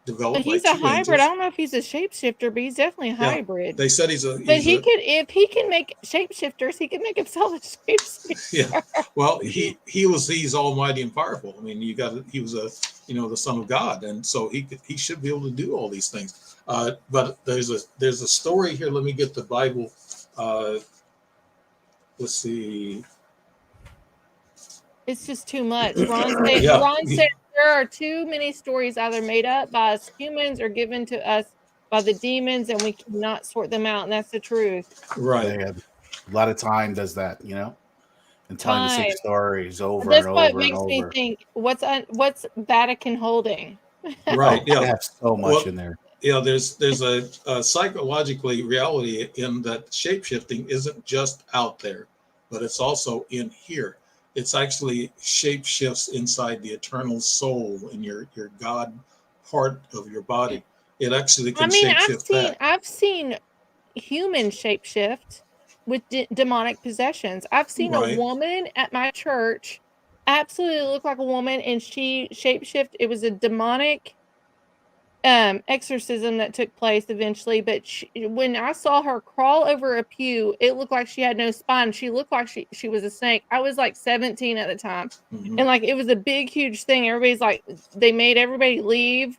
developed But he's by a two hybrid. I angels. don't know if he's a shapeshifter, but he's definitely a Yeah. hybrid. They said he's But he could, if he can make shapeshifters, he can make himself a shapeshifter. Yeah. Well, he's almighty and powerful. I mean, he was the son of God, and so he should be able to do all these things. But there's a story here. Let me get the Bible. Let's see. It's just too much. Ron said, Yeah. Ron said there are too many stories either made up by us humans or given to us by the demons, and we cannot sort them out. And that's the truth. Right. Yeah, a lot of time does that, and telling the same stories over That's and what over and makes me over. think. What's Vatican holding? Right. They Yeah. have so much in there. Yeah. There's a psychologically reality in that shapeshifting isn't just out there, but it's also in here. It's actually shape shifts inside the eternal soul in your God part of your body. It actually can shapeshift that. I've seen human shapeshift with demonic possessions. I've seen a woman at my church absolutely look like a woman, and she shapeshift. It was a demonic exorcism that took place eventually, but when I saw her crawl over a pew, it looked like she had no spine. She looked like she was a snake. I was like 17 at the time, and like it was a big huge thing. Everybody's like, they made everybody leave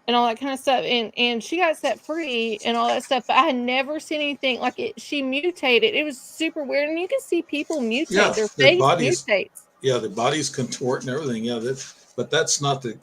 and all that kind of stuff, and she got set free and all that stuff, but I had never seen anything like it. She mutated. It was super weird, and you can see people mutate. Their face mutates. Yeah, their bodies contort and everything. Yeah, but that's not the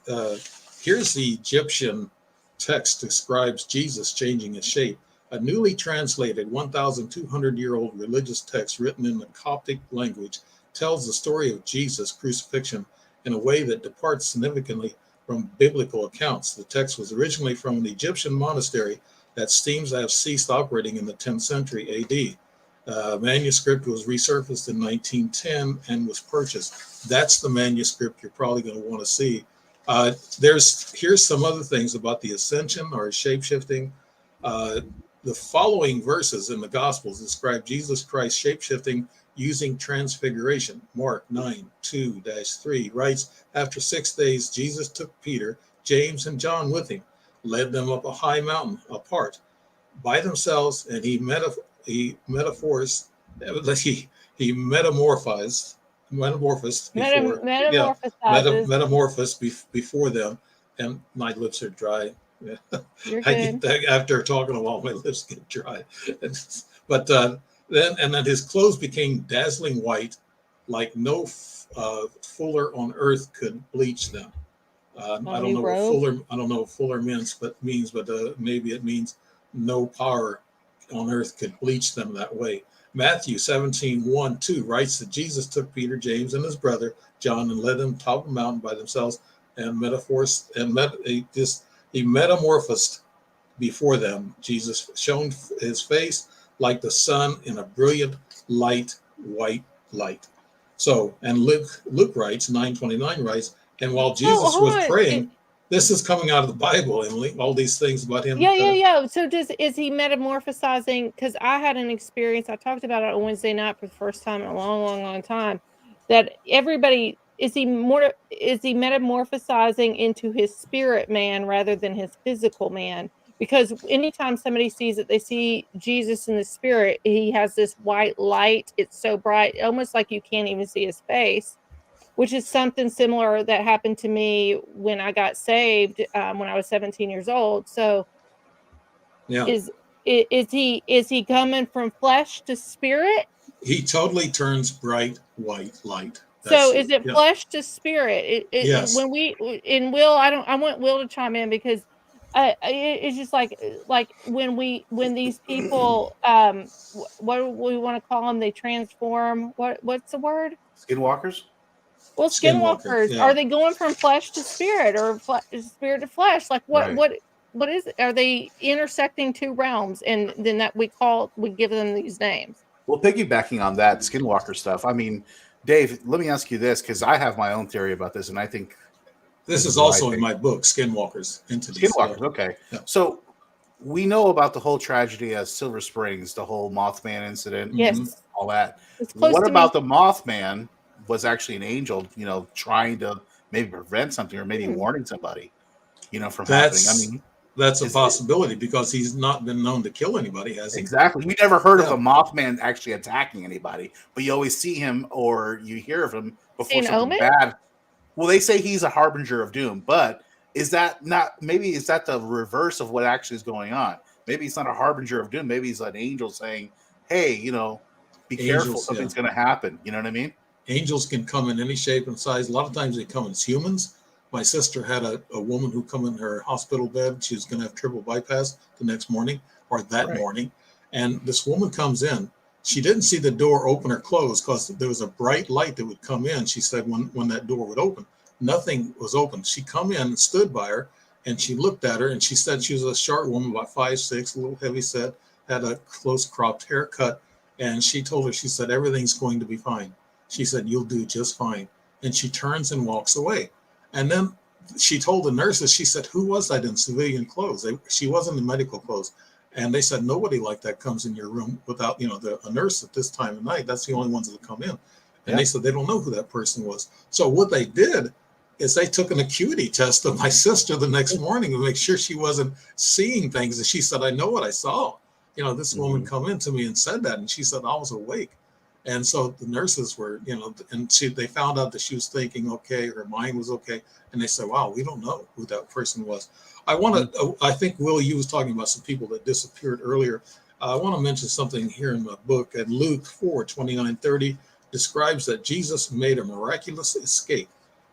here's the Egyptian text describes Jesus changing his shape. A newly translated 1,200-year-old religious text written in the Coptic language tells the story of Jesus' crucifixion in a way that departs significantly from biblical accounts. The text was originally from an Egyptian monastery that seems to have ceased operating in the 10th century AD. Manuscript was resurfaced in 1910 and was purchased. That's the manuscript you're probably going to want to see. Here's some other things about the ascension or shape-shifting. The following verses in the Gospels describe Jesus Christ shape-shifting using transfiguration. Mark 9:2-3 writes, after 6 days, Jesus took Peter, James, and John with him, led them up a high mountain apart by themselves, and he metamorphosed before them, and my lips are dry. After talking a while, my lips get dry. But then his clothes became dazzling white, like no fuller on earth could bleach them. I don't know what fuller means, but maybe it means no power on earth could bleach them that way. Matthew 17:1-2 writes that Jesus took Peter, James, and his brother John and led them top of the mountain by themselves, and he metamorphosed before them. Jesus shone his face like the sun in a brilliant light, white light. So, and Luke writes, 9:29 writes, and while Jesus was praying, this is coming out of the Bible, Emily, all these things about him. Yeah. So is he metamorphosizing? Because I had an experience, I talked about it on Wednesday night for the first time in a long time, that everybody, is he metamorphosizing into his spirit man rather than his physical man? Because anytime somebody sees it, they see Jesus in the spirit, he has this white light. It's so bright, almost like you can't even see his face, which is something similar that happened to me when I got saved when I was 17 years old. So yeah, is he coming from flesh to spirit? He totally turns bright white light. So is it flesh to spirit? Yes. When we in Will, I want Will to chime in, because It's just like when these people what do we want to call them? They transform. What's the word? Skinwalkers. Well, Skinwalker, skinwalkers, yeah. are they going from flesh to spirit or spirit to flesh? Like Right. what is it? Are they intersecting two realms and then that we give them these names? Well, piggybacking on that skinwalker stuff, I mean, Dave, let me ask you this because I have my own theory about this, and I think This is what I also in think. my book, Skinwalkers, Entities. Skinwalkers. Yeah. Okay, Yeah. so we know about the whole tragedy at Silver Springs, the whole Mothman incident, Yes. and all that. It's close What to about me. the Mothman was actually an angel, trying to maybe prevent something or maybe warning somebody, from happening? I mean, That's a is it possibility because he's not been known to kill anybody, has he? exactly? We never heard of Yeah. a Mothman actually attacking anybody, but you always see him or you hear of him before An something omen? bad. Well, they say he's a harbinger of doom, but is that not maybe is that the reverse of what actually is going on? Maybe he's not a harbinger of doom. Maybe he's an angel saying, "Hey, be careful, Angels, yeah. something's going to happen." You know what I mean? Angels can come in any shape and size. A lot of times they come as humans. My sister had a woman who come in her hospital bed. She was going to have triple bypass the next morning or that Right. morning. And this woman comes in. She didn't see the door open or close because there was a bright light that would come in. She said when that door would open, nothing was open. She come in and stood by her and she looked at her and she said she was a short woman, about 5'6", a little heavy set, had a close cropped haircut. And she told her, she said, everything's going to be fine. She said, you'll do just fine. And she turns and walks away. And then she told the nurses, she said, who was that in civilian clothes? She wasn't in medical clothes. And they said, nobody like that comes in your room without, a nurse at this time of night. That's the only ones that come in. And Yeah. they said they don't know who that person was. So what they did is they took an acuity test of my sister the next morning to make sure she wasn't seeing things. And she said, I know what I saw. This woman come in to me and said that. And she said, I was awake. And so the nurses were, and they found out that she was thinking, okay, her mind was okay. And they said, wow, we don't know who that person was. I think, Will, you was talking about some people that disappeared earlier. I want to mention something here in my book. At Luke 4:29-30 describes that Jesus made a miraculous escape.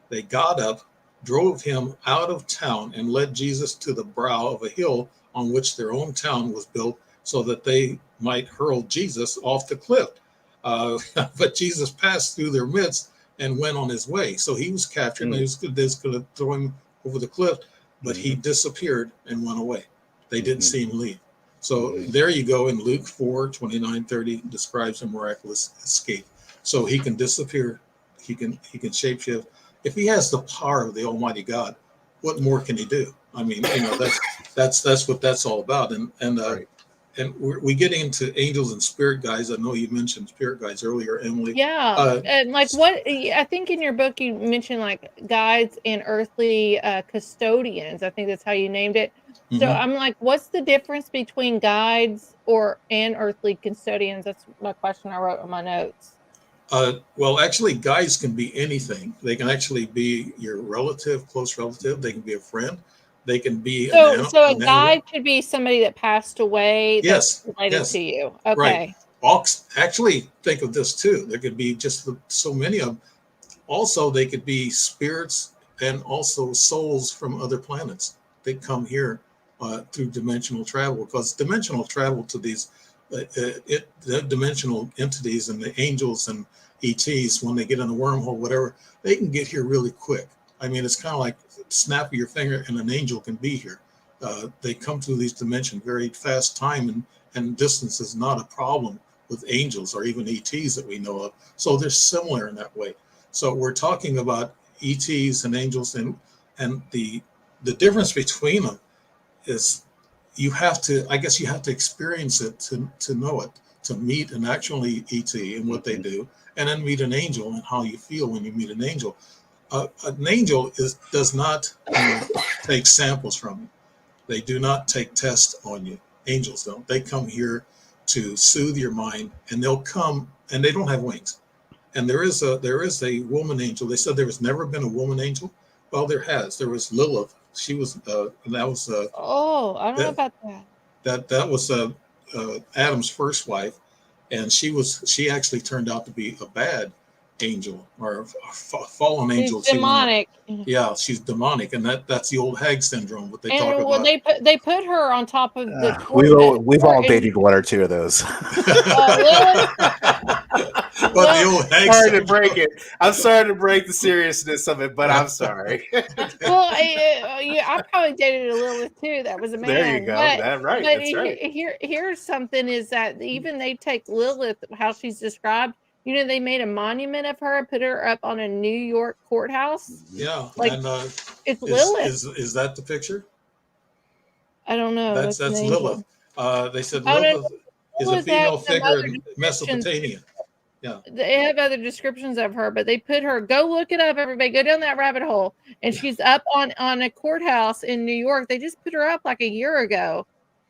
They got up, drove him out of town, and led Jesus to the brow of a hill on which their own town was built so that they might hurl Jesus off the cliff. But Jesus passed through their midst and went on his way. So he was captured and they was going to throw him over the cliff, but he disappeared and went away. They didn't see him leave. So there you go. In Luke 4:29-30 describes a miraculous escape. So he can disappear. He can shapeshift. If he has the power of the Almighty God, what more can he do? I mean, that's what that's all about. And Right. And we get into angels and spirit guides. I know you mentioned spirit guides earlier, Emily. Yeah, and like what I think in your book you mentioned like guides and earthly custodians. I think that's how you named it. So I'm like, what's the difference between guides and earthly custodians? That's my question I wrote in my notes. Well, actually, guides can be anything. They can actually be your relative, close relative. They can be a friend. They can be So a an guide could be somebody that passed away Yes, that's related yes. to you. Right. Okay. Actually, think of this too. There could be just so many of them. Also, they could be spirits and also souls from other planets that come here through dimensional travel. Because dimensional travel to these the dimensional entities and the angels and ETs, when they get in a wormhole, whatever, they can get here really quick. I mean, it's kind of like snap of your finger and an angel can be here. They come through these dimensions very fast. Time and distance is not a problem with angels or even ETs that we know of. So they're similar in that way. So we're talking about ETs and angels, and the difference between them is you have to experience it to know it, to meet an actual ET and what they do, and then meet an angel and how you feel when you meet an angel. An angel does not take samples from you. They do not take tests on you. Angels don't. They come here to soothe your mind, and they'll come, and they don't have wings. And there is a woman angel. They said there has never been a woman angel. Well, there has. There was Lilith. She was that was Oh, I don't know about that. that was Adam's first wife, and she actually turned out to be a bad angel or fallen She's angel. demonic. Yeah, she's demonic, and that's the old hag syndrome. What they talk And about. they put her on top of the we've all dated one or two of those. Lilith. But the old hag sorry syndrome. to break it. I'm sorry to break the seriousness of it, but I'm sorry. Well, I probably dated a Lilith too. That was a man. There you go. That's right. But That's right. here's something is that even they take Lilith, how she's described. You know, they made a monument of her, put her up on a New York courthouse. Yeah, like and it's Lilith. Is that the picture? I don't know. That's Lilith. They said Oh, Lilith is a female has some figure other in descriptions. Mesopotamia. Yeah. They have other descriptions of her, but they put her. Go look it up, everybody. Go down that rabbit hole, and she's up on a courthouse in New York. They just put her up like a year ago,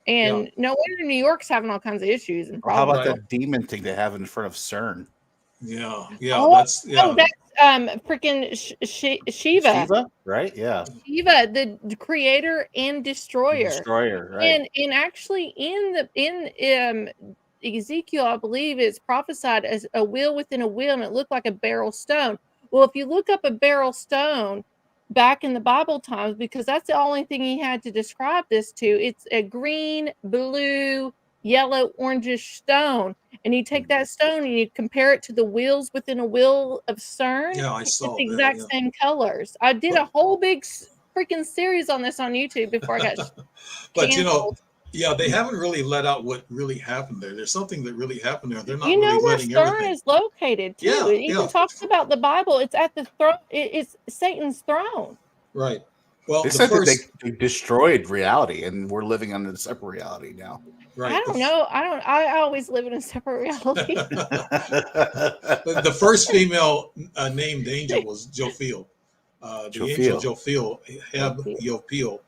and no wonder New York's having all kinds of issues and How problems. about that demon thing they have in front of CERN? Yeah, that's freaking Shiva. Shiva, right? Yeah. Shiva, the creator and destroyer. Right. And actually in Ezekiel, I believe it's prophesied as a wheel within a wheel, and it looked like a beryl stone. Well, if you look up a beryl stone back in the Bible times, because that's the only thing he had to describe this to, it's a green, blue, yellow, orangish stone. And you take that stone and you compare it to the wheels within a wheel of CERN. Yeah, I saw the exact same colors. I did a whole big freaking series on this on YouTube before I got but they haven't really let out what really happened there. There's something that really happened there. They're not really where CERN everything. is located too. Yeah, It even talks about the Bible. It's at the throne. It's Satan's throne. Right. Well, they said that they destroyed reality, and we're living under a separate reality now. Right. I don't know. I always live in a separate reality. The first female named angel was Jophiel. The angel Jophiel, Heb Yopiel.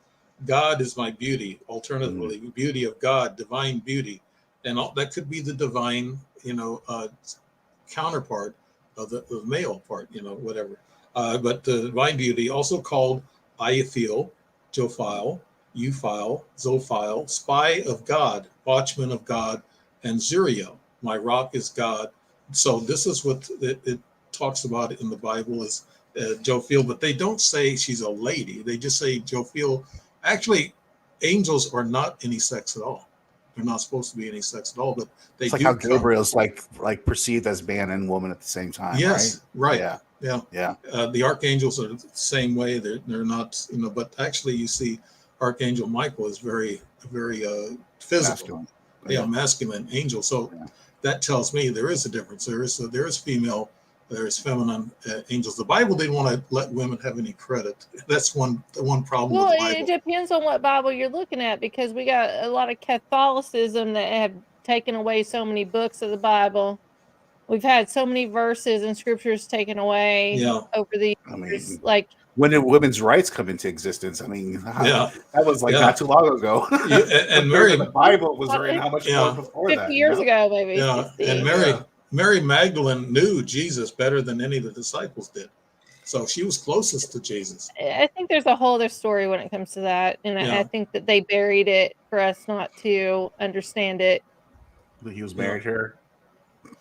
God is my beauty. Alternatively, beauty of God, divine beauty, and that could be the divine, counterpart of the male part, whatever. But the divine beauty, also called Iathiel, Jophile, Euphile, Zophile, spy of God, watchman of God, and Zuriel. My rock is God. So this is what it talks about in the Bible as Jophiel, but they don't say she's a lady. They just say Jophiel. Actually, angels are not any sex at all. They're not supposed to be any sex at all, but they it's like how Gabriel's like perceived as man and woman at the same time. Yes, right. Yeah. The archangels are the same way. They're not, but actually you see Archangel Michael is very, very physical. Masculine. Masculine angel. So that tells me there is a difference. There is female, there is feminine angels. The Bible didn't want to let women have any credit. That's the one problem with the Bible. It depends on what Bible you're looking at, because we got a lot of Catholicism that have taken away so many books of the Bible. We've had so many verses and scriptures taken away over the years. When did women's rights come into existence? I mean, that was not too long ago. And Mary, the Bible was written how much more before 50 that? 50 years ago, maybe. Yeah, 60. And Mary Magdalene knew Jesus better than any of the disciples did. So she was closest to Jesus. I think there's a whole other story when it comes to that. And I think that they buried it for us not to understand it. He was married to her.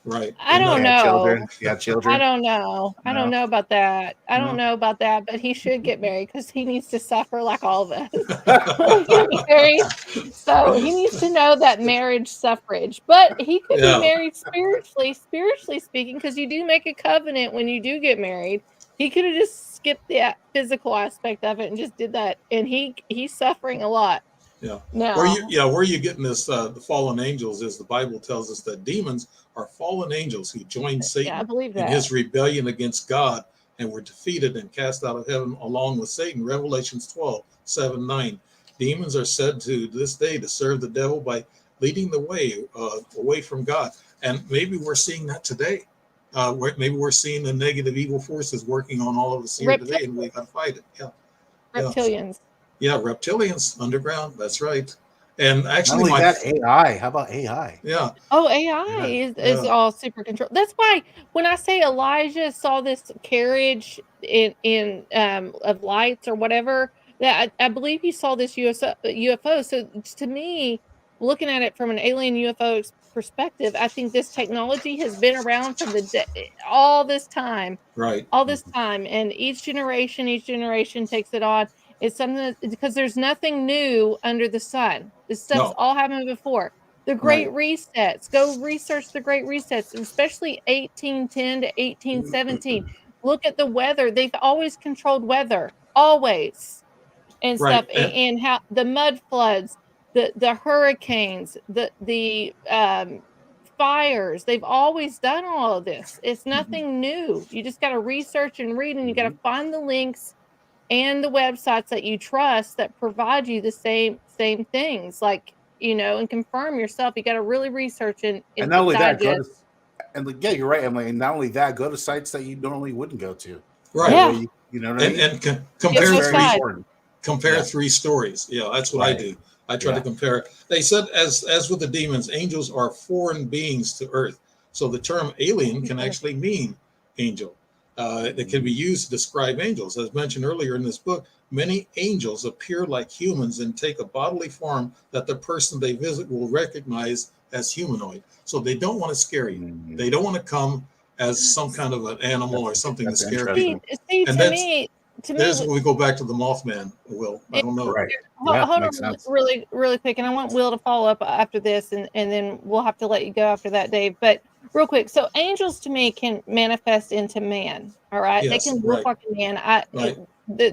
Right. I don't know. He had children. I don't know. I don't know about that. I don't know about that, but he should get married because he needs to suffer like all of us. So he needs to know that marriage suffrage. But he could be married spiritually speaking, because you do make a covenant when you do get married. He could have just skipped the physical aspect of it and just did that. And he's suffering a lot. Yeah. No. Where you getting this? The fallen angels is the Bible tells us that demons are fallen angels who joined Satan in his rebellion against God and were defeated and cast out of heaven along with Satan. Revelations 12:7-9. Demons are said to this day to serve the devil by leading the way away from God. And maybe we're seeing that today. Maybe we're seeing the negative evil forces working on all of us here today, and we got to fight it. Yeah. Reptilians. Yeah, reptilians underground. That's right. And actually, AI. How about AI? Yeah. Oh, AI is all super control. That's why when I say Elijah saw this carriage in of lights or whatever, that I believe he saw this UFO. So to me, looking at it from an alien UFO perspective, I think this technology has been around from all this time, Right. all this time, and each generation takes it on. It's something because there's nothing new under the sun. This stuff's No. all happened before. The Great Resets. Go research the Great Resets, especially 1810 to 1817. Look at the weather. They've always controlled weather, always, and Right. stuff, and how the mud floods, the hurricanes, the fires. They've always done all of this. It's nothing new. You just got to research and read, and you got to find the links and the websites that you trust that provide you the same things, like, and confirm yourself. You got to really research and not only that, digest. yeah, you're right, Emily. And not only that, go to sites that you normally wouldn't go to. Right. Yeah. You know what I mean? And compare three stories. Yeah, that's what I do. I try to compare. They said, as with the demons, angels are foreign beings to Earth. So the term alien can actually mean angel. It can be used to describe angels. As mentioned earlier in this book, many angels appear like humans and take a bodily form that the person they visit will recognize as humanoid. So they don't want to scare you. They don't want to come as some kind of an animal or something to scare people. See, And to me, there's when we go back to the Mothman, Will. I don't know. Right. Hold makes on sense. really quick, and I want Will to follow up after this, and then we'll have to let you go after that, Dave. But real quick, so angels to me can manifest into man. All right, they can look like a man.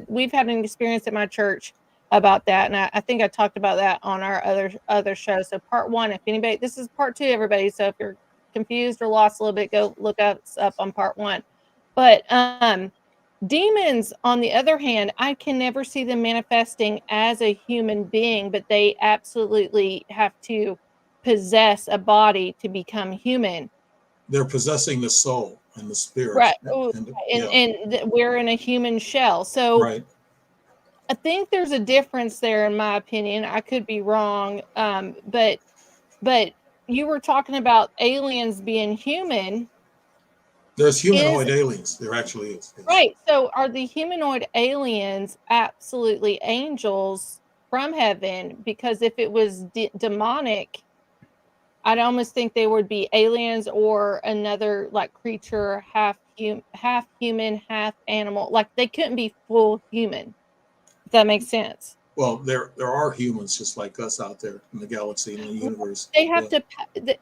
We've had an experience at my church about that, and I think I talked about that on our other show. So part one, if anybody, this is part two, everybody. So if you're confused or lost a little bit, go look us up on part one. But demons, on the other hand, I can never see them manifesting as a human being, but they absolutely have to possess a body to become human. They're possessing the soul and the spirit. Right. And we're in a human shell. So I think there's a difference there, in my opinion. I could be wrong. But you were talking about aliens being human. There's humanoid aliens. There actually is. Yes. Right. So are the humanoid aliens absolutely angels from heaven? Because if it was demonic, I'd almost think they would be aliens or another like creature, half human, half animal. Like they couldn't be full human. If that makes sense. Well, there are humans just like us out there in the galaxy and the universe. They have to.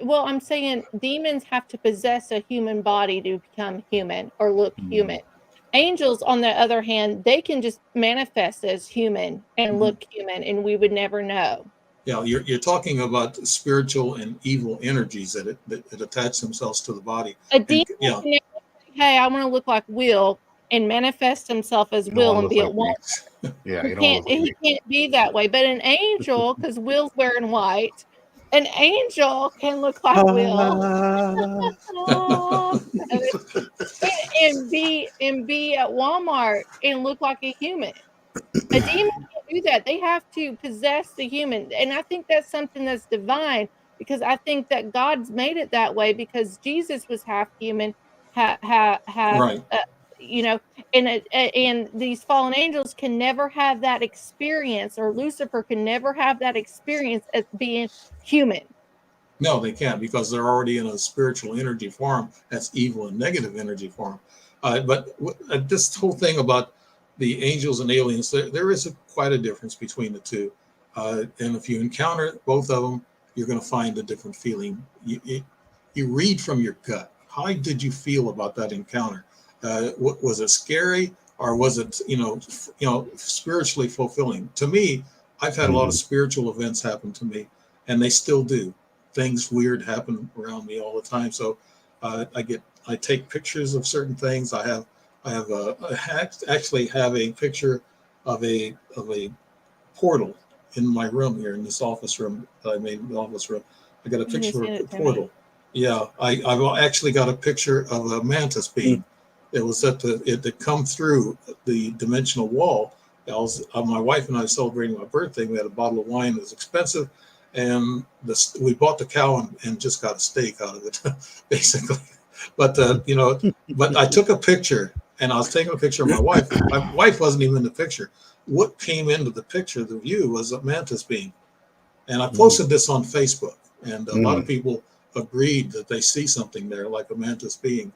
Well, I'm saying demons have to possess a human body to become human or look human. Angels, on the other hand, they can just manifest as human and look human, and we would never know. Yeah, you're talking about spiritual and evil energies that attach themselves to the body. A demon can never say, hey, I want to look like Will, and manifest himself as Will and be at one. Yeah, he can't be that way. But an angel, because Will's wearing white, an angel can look like Will and be at Walmart and look like a human. A demon can't do that. They have to possess the human, and I think that's something that's divine, because I think that God's made it that way because Jesus was half human, and these fallen angels can never have that experience, or Lucifer can never have that experience as being human. No, they can't, because they're already in a spiritual energy form that's evil and negative energy form. But this whole thing about the angels and aliens, there is quite a difference between the two. And if you encounter both of them, you're going to find a different feeling. You read from your gut. How did you feel about that encounter? Was it scary, or was it, spiritually fulfilling? To me, I've had a lot of spiritual events happen to me, and they still do. Things weird happen around me all the time. So I take pictures of certain things. I actually have a picture of a portal in my room here, in this office room that I made in the office room. I got a picture of the portal. Yeah, I've actually got a picture of a mantis being. It was it had come through the dimensional wall. My wife and I celebrating my birthday. We had a bottle of wine. It was expensive, and we bought the cow and just got a steak out of it, basically. But but I took a picture, and I was taking a picture of my wife. My wife wasn't even in the picture. What came into the picture, the view, was a mantis being, and I posted this on Facebook, and a lot of people agreed that they see something there, like a mantis being.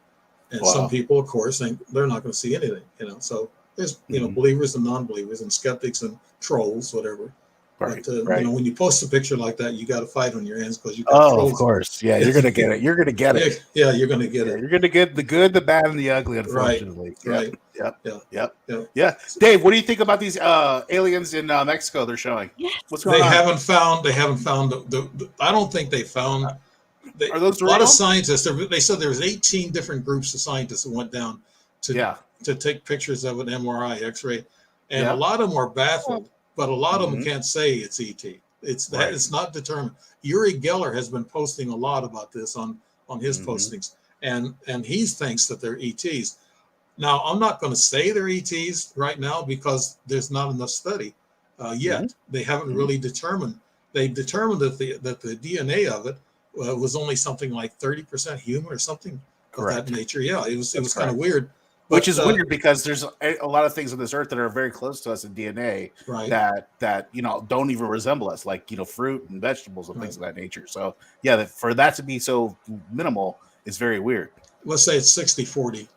And Wow. some people, of course, think they're not going to see anything, So there's, believers and non-believers and skeptics and trolls, whatever. Right, But, right. when you post a picture like that, you got to fight on your hands because you got Oh, trolls. of course. Yeah, you're going to get it. You're going to get it. Yeah, you're going to get it. You're going to get the good, the bad, and the ugly, unfortunately. Right. Yeah. Dave, what do you think about these aliens in Mexico they're showing? Yes. What's going They on? haven't found the I don't think they found. Are those a lot real? of scientists, they said there was 18 different groups of scientists that went down to take pictures of an MRI, X-ray, and a lot of them are baffled, but a lot of them can't say it's ET. It's not determined. Uri Geller has been posting a lot about this on his postings, and he thinks that they're ETs. Now, I'm not going to say they're ETs right now because there's not enough study yet. They haven't really determined. They determined that the DNA of it was only something like 30% human or something of that nature. Yeah, it was kind of weird. Which is weird because there's a lot of things on this earth that are very close to us in DNA that don't even resemble us, like fruit and vegetables and things of that nature. So yeah, for that to be so minimal is very weird. Let's say it's 60-40.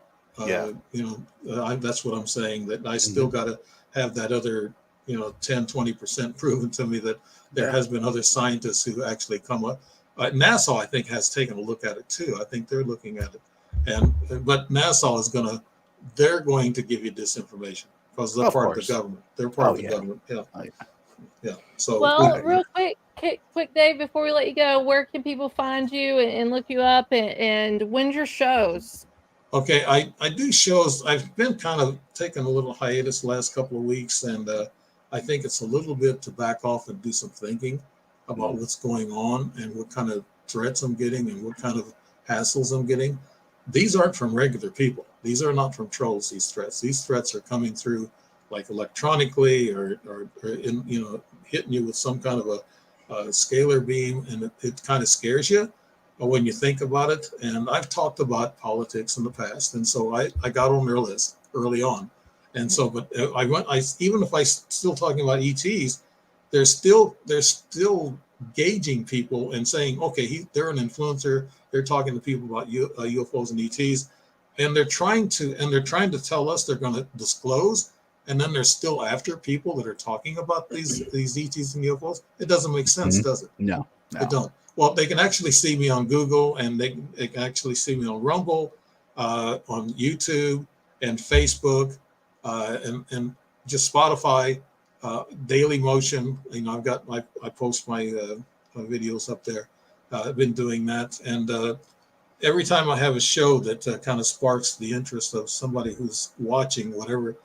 That's what I'm saying. That I still got to have that other 10-20% proven to me that there has been other scientists who actually come up. NASA, I think, has taken a look at it too. I think they're looking at it, but NASA they're going to give you disinformation because they're part of the government. They're part of the government. Yeah. So real quick, Dave, before we let you go, where can people find you and look you up, and when's your shows? Okay, I do shows. I've been kind of taking a little hiatus the last couple of weeks, and I think it's a little bit to back off and do some thinking about what's going on and what kind of threats I'm getting and what kind of hassles I'm getting. These aren't from regular people. These are not from trolls, these threats. These threats are coming through like electronically or in, hitting you with some kind of a scalar beam, and it kind of scares you when you think about it. And I've talked about politics in the past, and so I got on their list early on. And so, but even if I still talking about ETs, they're still gauging people and saying, okay, they're an influencer. They're talking to people about UFOs and ETs, and they're trying to tell us they're going to disclose, and then they're still after people that are talking about these ETs and UFOs. It doesn't make sense, does it? No, it don't. Well, they can actually see me on Google, and they can actually see me on Rumble, on YouTube and Facebook, and just Spotify, Daily Motion. I post my videos up there. I've been doing that, and every time I have a show that kind of sparks the interest of somebody who's watching whatever,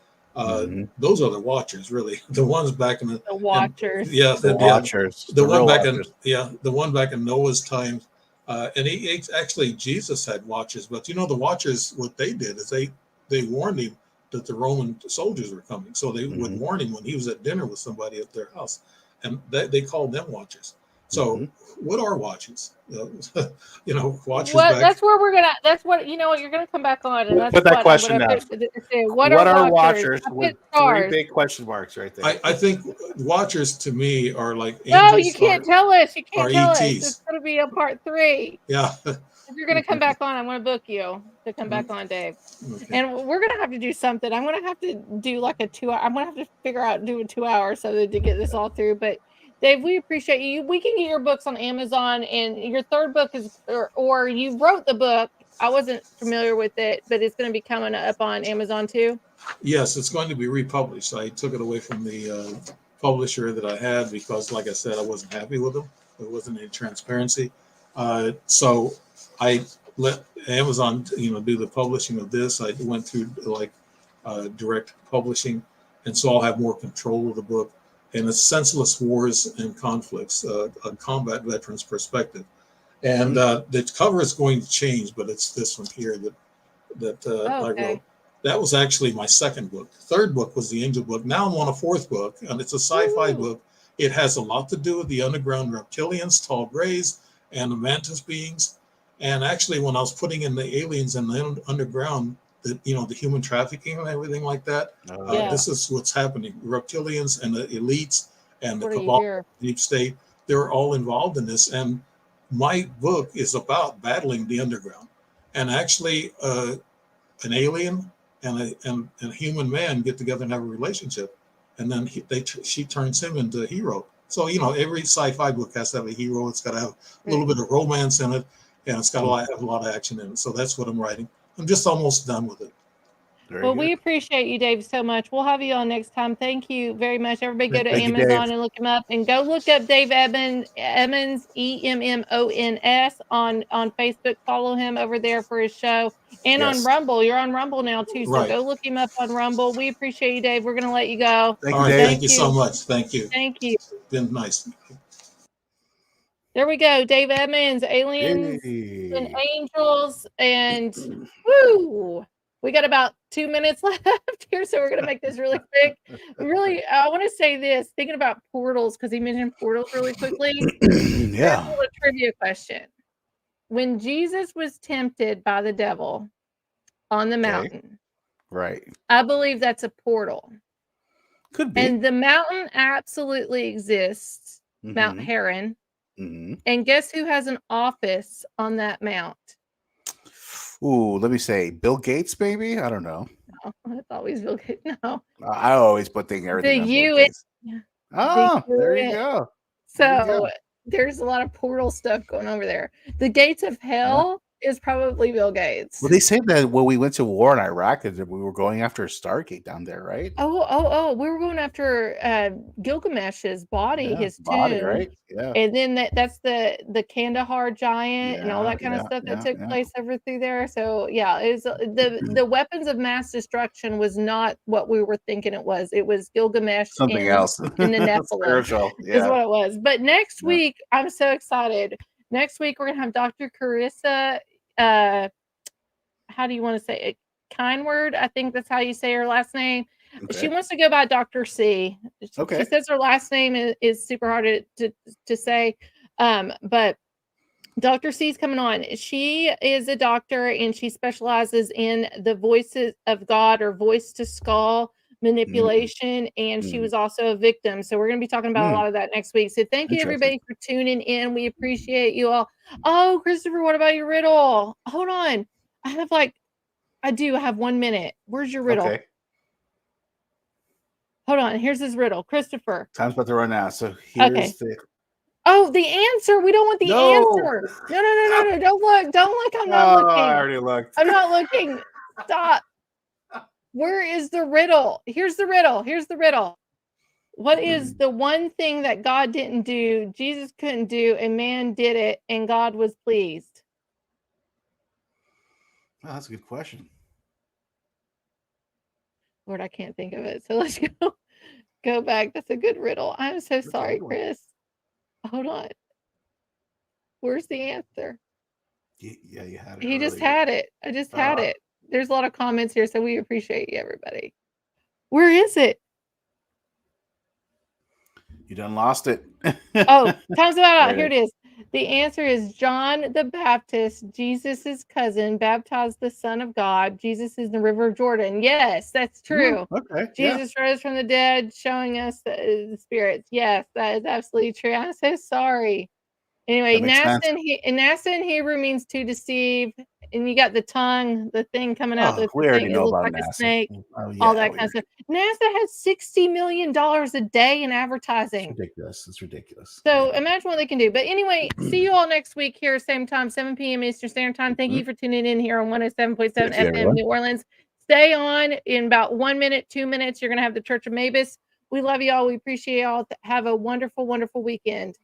those are the watchers, really. The ones back in the watchers. The watchers. The one back the one back in Noah's time, and he actually Jesus had watchers, but the watchers, what they did is they warned him that the Roman soldiers were coming, so they would warn him when he was at dinner with somebody at their house, and they called them watchers. So what are watchers? Watchers. That's where we're gonna. That's what you're gonna come back on, and that's put that question now. What are watchers? With 3 big question marks right there. I think watchers to me are like no, you can't tell us. You can't tell us. ETs. It's gonna be a part 3. Yeah. If you're gonna come back on, I'm gonna book you to come back on, Dave. Okay. And we're gonna have to do something. I'm gonna have to do like a 2 hour. I'm gonna have to figure out do a 2 hour so that to get this all through. But Dave, we appreciate you. We can get your books on Amazon, and your third book is, or you wrote the book. I wasn't familiar with it, but it's going to be coming up on Amazon too. Yes, it's going to be republished. I took it away from the publisher that I had because, like I said, I wasn't happy with them. There wasn't any transparency. So I let Amazon, do the publishing of this. I went through direct publishing, and so I'll have more control of the book. And it's Senseless Wars and Conflicts, a combat veteran's perspective. And the cover is going to change, but it's this one here that I wrote. That was actually my second book. The third book was the Angel book. Now I'm on a fourth book, and it's a sci-fi book. It has a lot to do with the underground reptilians, tall grays, and the mantis beings. And actually, when I was putting in the aliens in the underground, the human trafficking and everything like that. This is what's happening. Reptilians and the elites and the cabal, deep state, they're all involved in this. And my book is about battling the underground, and actually an alien and a human man get together and have a relationship, and then she turns him into a hero. So every sci-fi book has to have a hero. It's got to have a little bit of romance in it, and it's got to have a lot of action in it. So that's what I'm writing. I'm just almost done with it. Well, we appreciate you, Dave, so much. We'll have you on next time. Thank you very much. Everybody go to Amazon and look him up, and go look up Dave Emmons, Emmons, on Facebook. Follow him over there for his show, and on Rumble. You're on Rumble now too, so go look him up on Rumble. We appreciate you, Dave. We're going to let you go. Thank you, Dave. Thank you so much. Thank you. Thank you. It's been nice. There we go. Dave Emmons, Aliens and Angels, and woo! We got about 2 minutes left here, so we're going to make this really quick. I want to say this, thinking about portals, because he mentioned portals really quickly. Yeah. A trivia question. When Jesus was tempted by the devil on the mountain, right? I believe that's a portal. Could be. And the mountain absolutely exists, Mount Heron. And guess who has an office on that mount? Ooh, let me say Bill Gates, maybe? I don't know. No, it's always Bill Gates. No. I always put everything on Bill Gates. Oh, there you go. So there's a lot of portal stuff going over there. The gates of hell is probably Bill Gates. Well, they say that when we went to war in Iraq, that we were going after a Stargate down there, right? Oh, we were going after Gilgamesh's body, his tomb, right? Yeah. And then that's the Kandahar giant and all that kind of stuff that took place over through there. So it was the weapons of mass destruction was not what we were thinking it was. It was Gilgamesh, something else in the Nephilim is what it was. But next week, I'm so excited. Next week we're gonna have Dr. Carissa. How do you want to say it? Kindword, I think that's how you say her last name. She wants to go by Dr. C. She says her last name is super hard to say. But Dr. C is coming on. She is a doctor and she specializes in the voices of God or voice to skull manipulation. And she was also a victim. So we're going to be talking about a lot of that next week. So thank you everybody for tuning in. We appreciate you all. Oh, Christopher, what about your riddle? Hold on. I have 1 minute. Where's your riddle? Hold on. Here's his riddle. Christopher. Time's about to run out. So here's the answer. We don't want the answer. No. Don't look. I'm not looking. I already looked. I'm not looking. Stop. Where is the riddle? Here's the riddle. What is the one thing that God didn't do, Jesus couldn't do, and man did it, and God was pleased? Oh, that's a good question. Lord, I can't think of it. So let's go back. That's a good riddle. I'm so sorry, Chris. Hold on. Where's the answer? Yeah, you had it. He just had it. I just had it. There's a lot of comments here, so we appreciate you, everybody. Where is it? You done lost it. Oh, time's about out. Here it is. The answer is John the Baptist, Jesus' cousin, baptized the Son of God. Jesus is in the River of Jordan. Yes, that's true. Jesus rose from the dead, showing us the spirits. Yes, that is absolutely true. I'm so sorry. Anyway, NASA in Hebrew means to deceive, and you got the tongue, the thing coming out. We already know about NASA. A snake, all that kind of stuff. NASA has $60 million a day in advertising. It's ridiculous. So imagine what they can do. But anyway, see you all next week here, same time, 7 p.m. Eastern Standard Time. Thank you for tuning in here on 107.7 FM New Orleans. Stay on. In about 1 minute, 2 minutes, you're going to have the Church of Mavis. We love you all. We appreciate you all. Have a wonderful, wonderful weekend.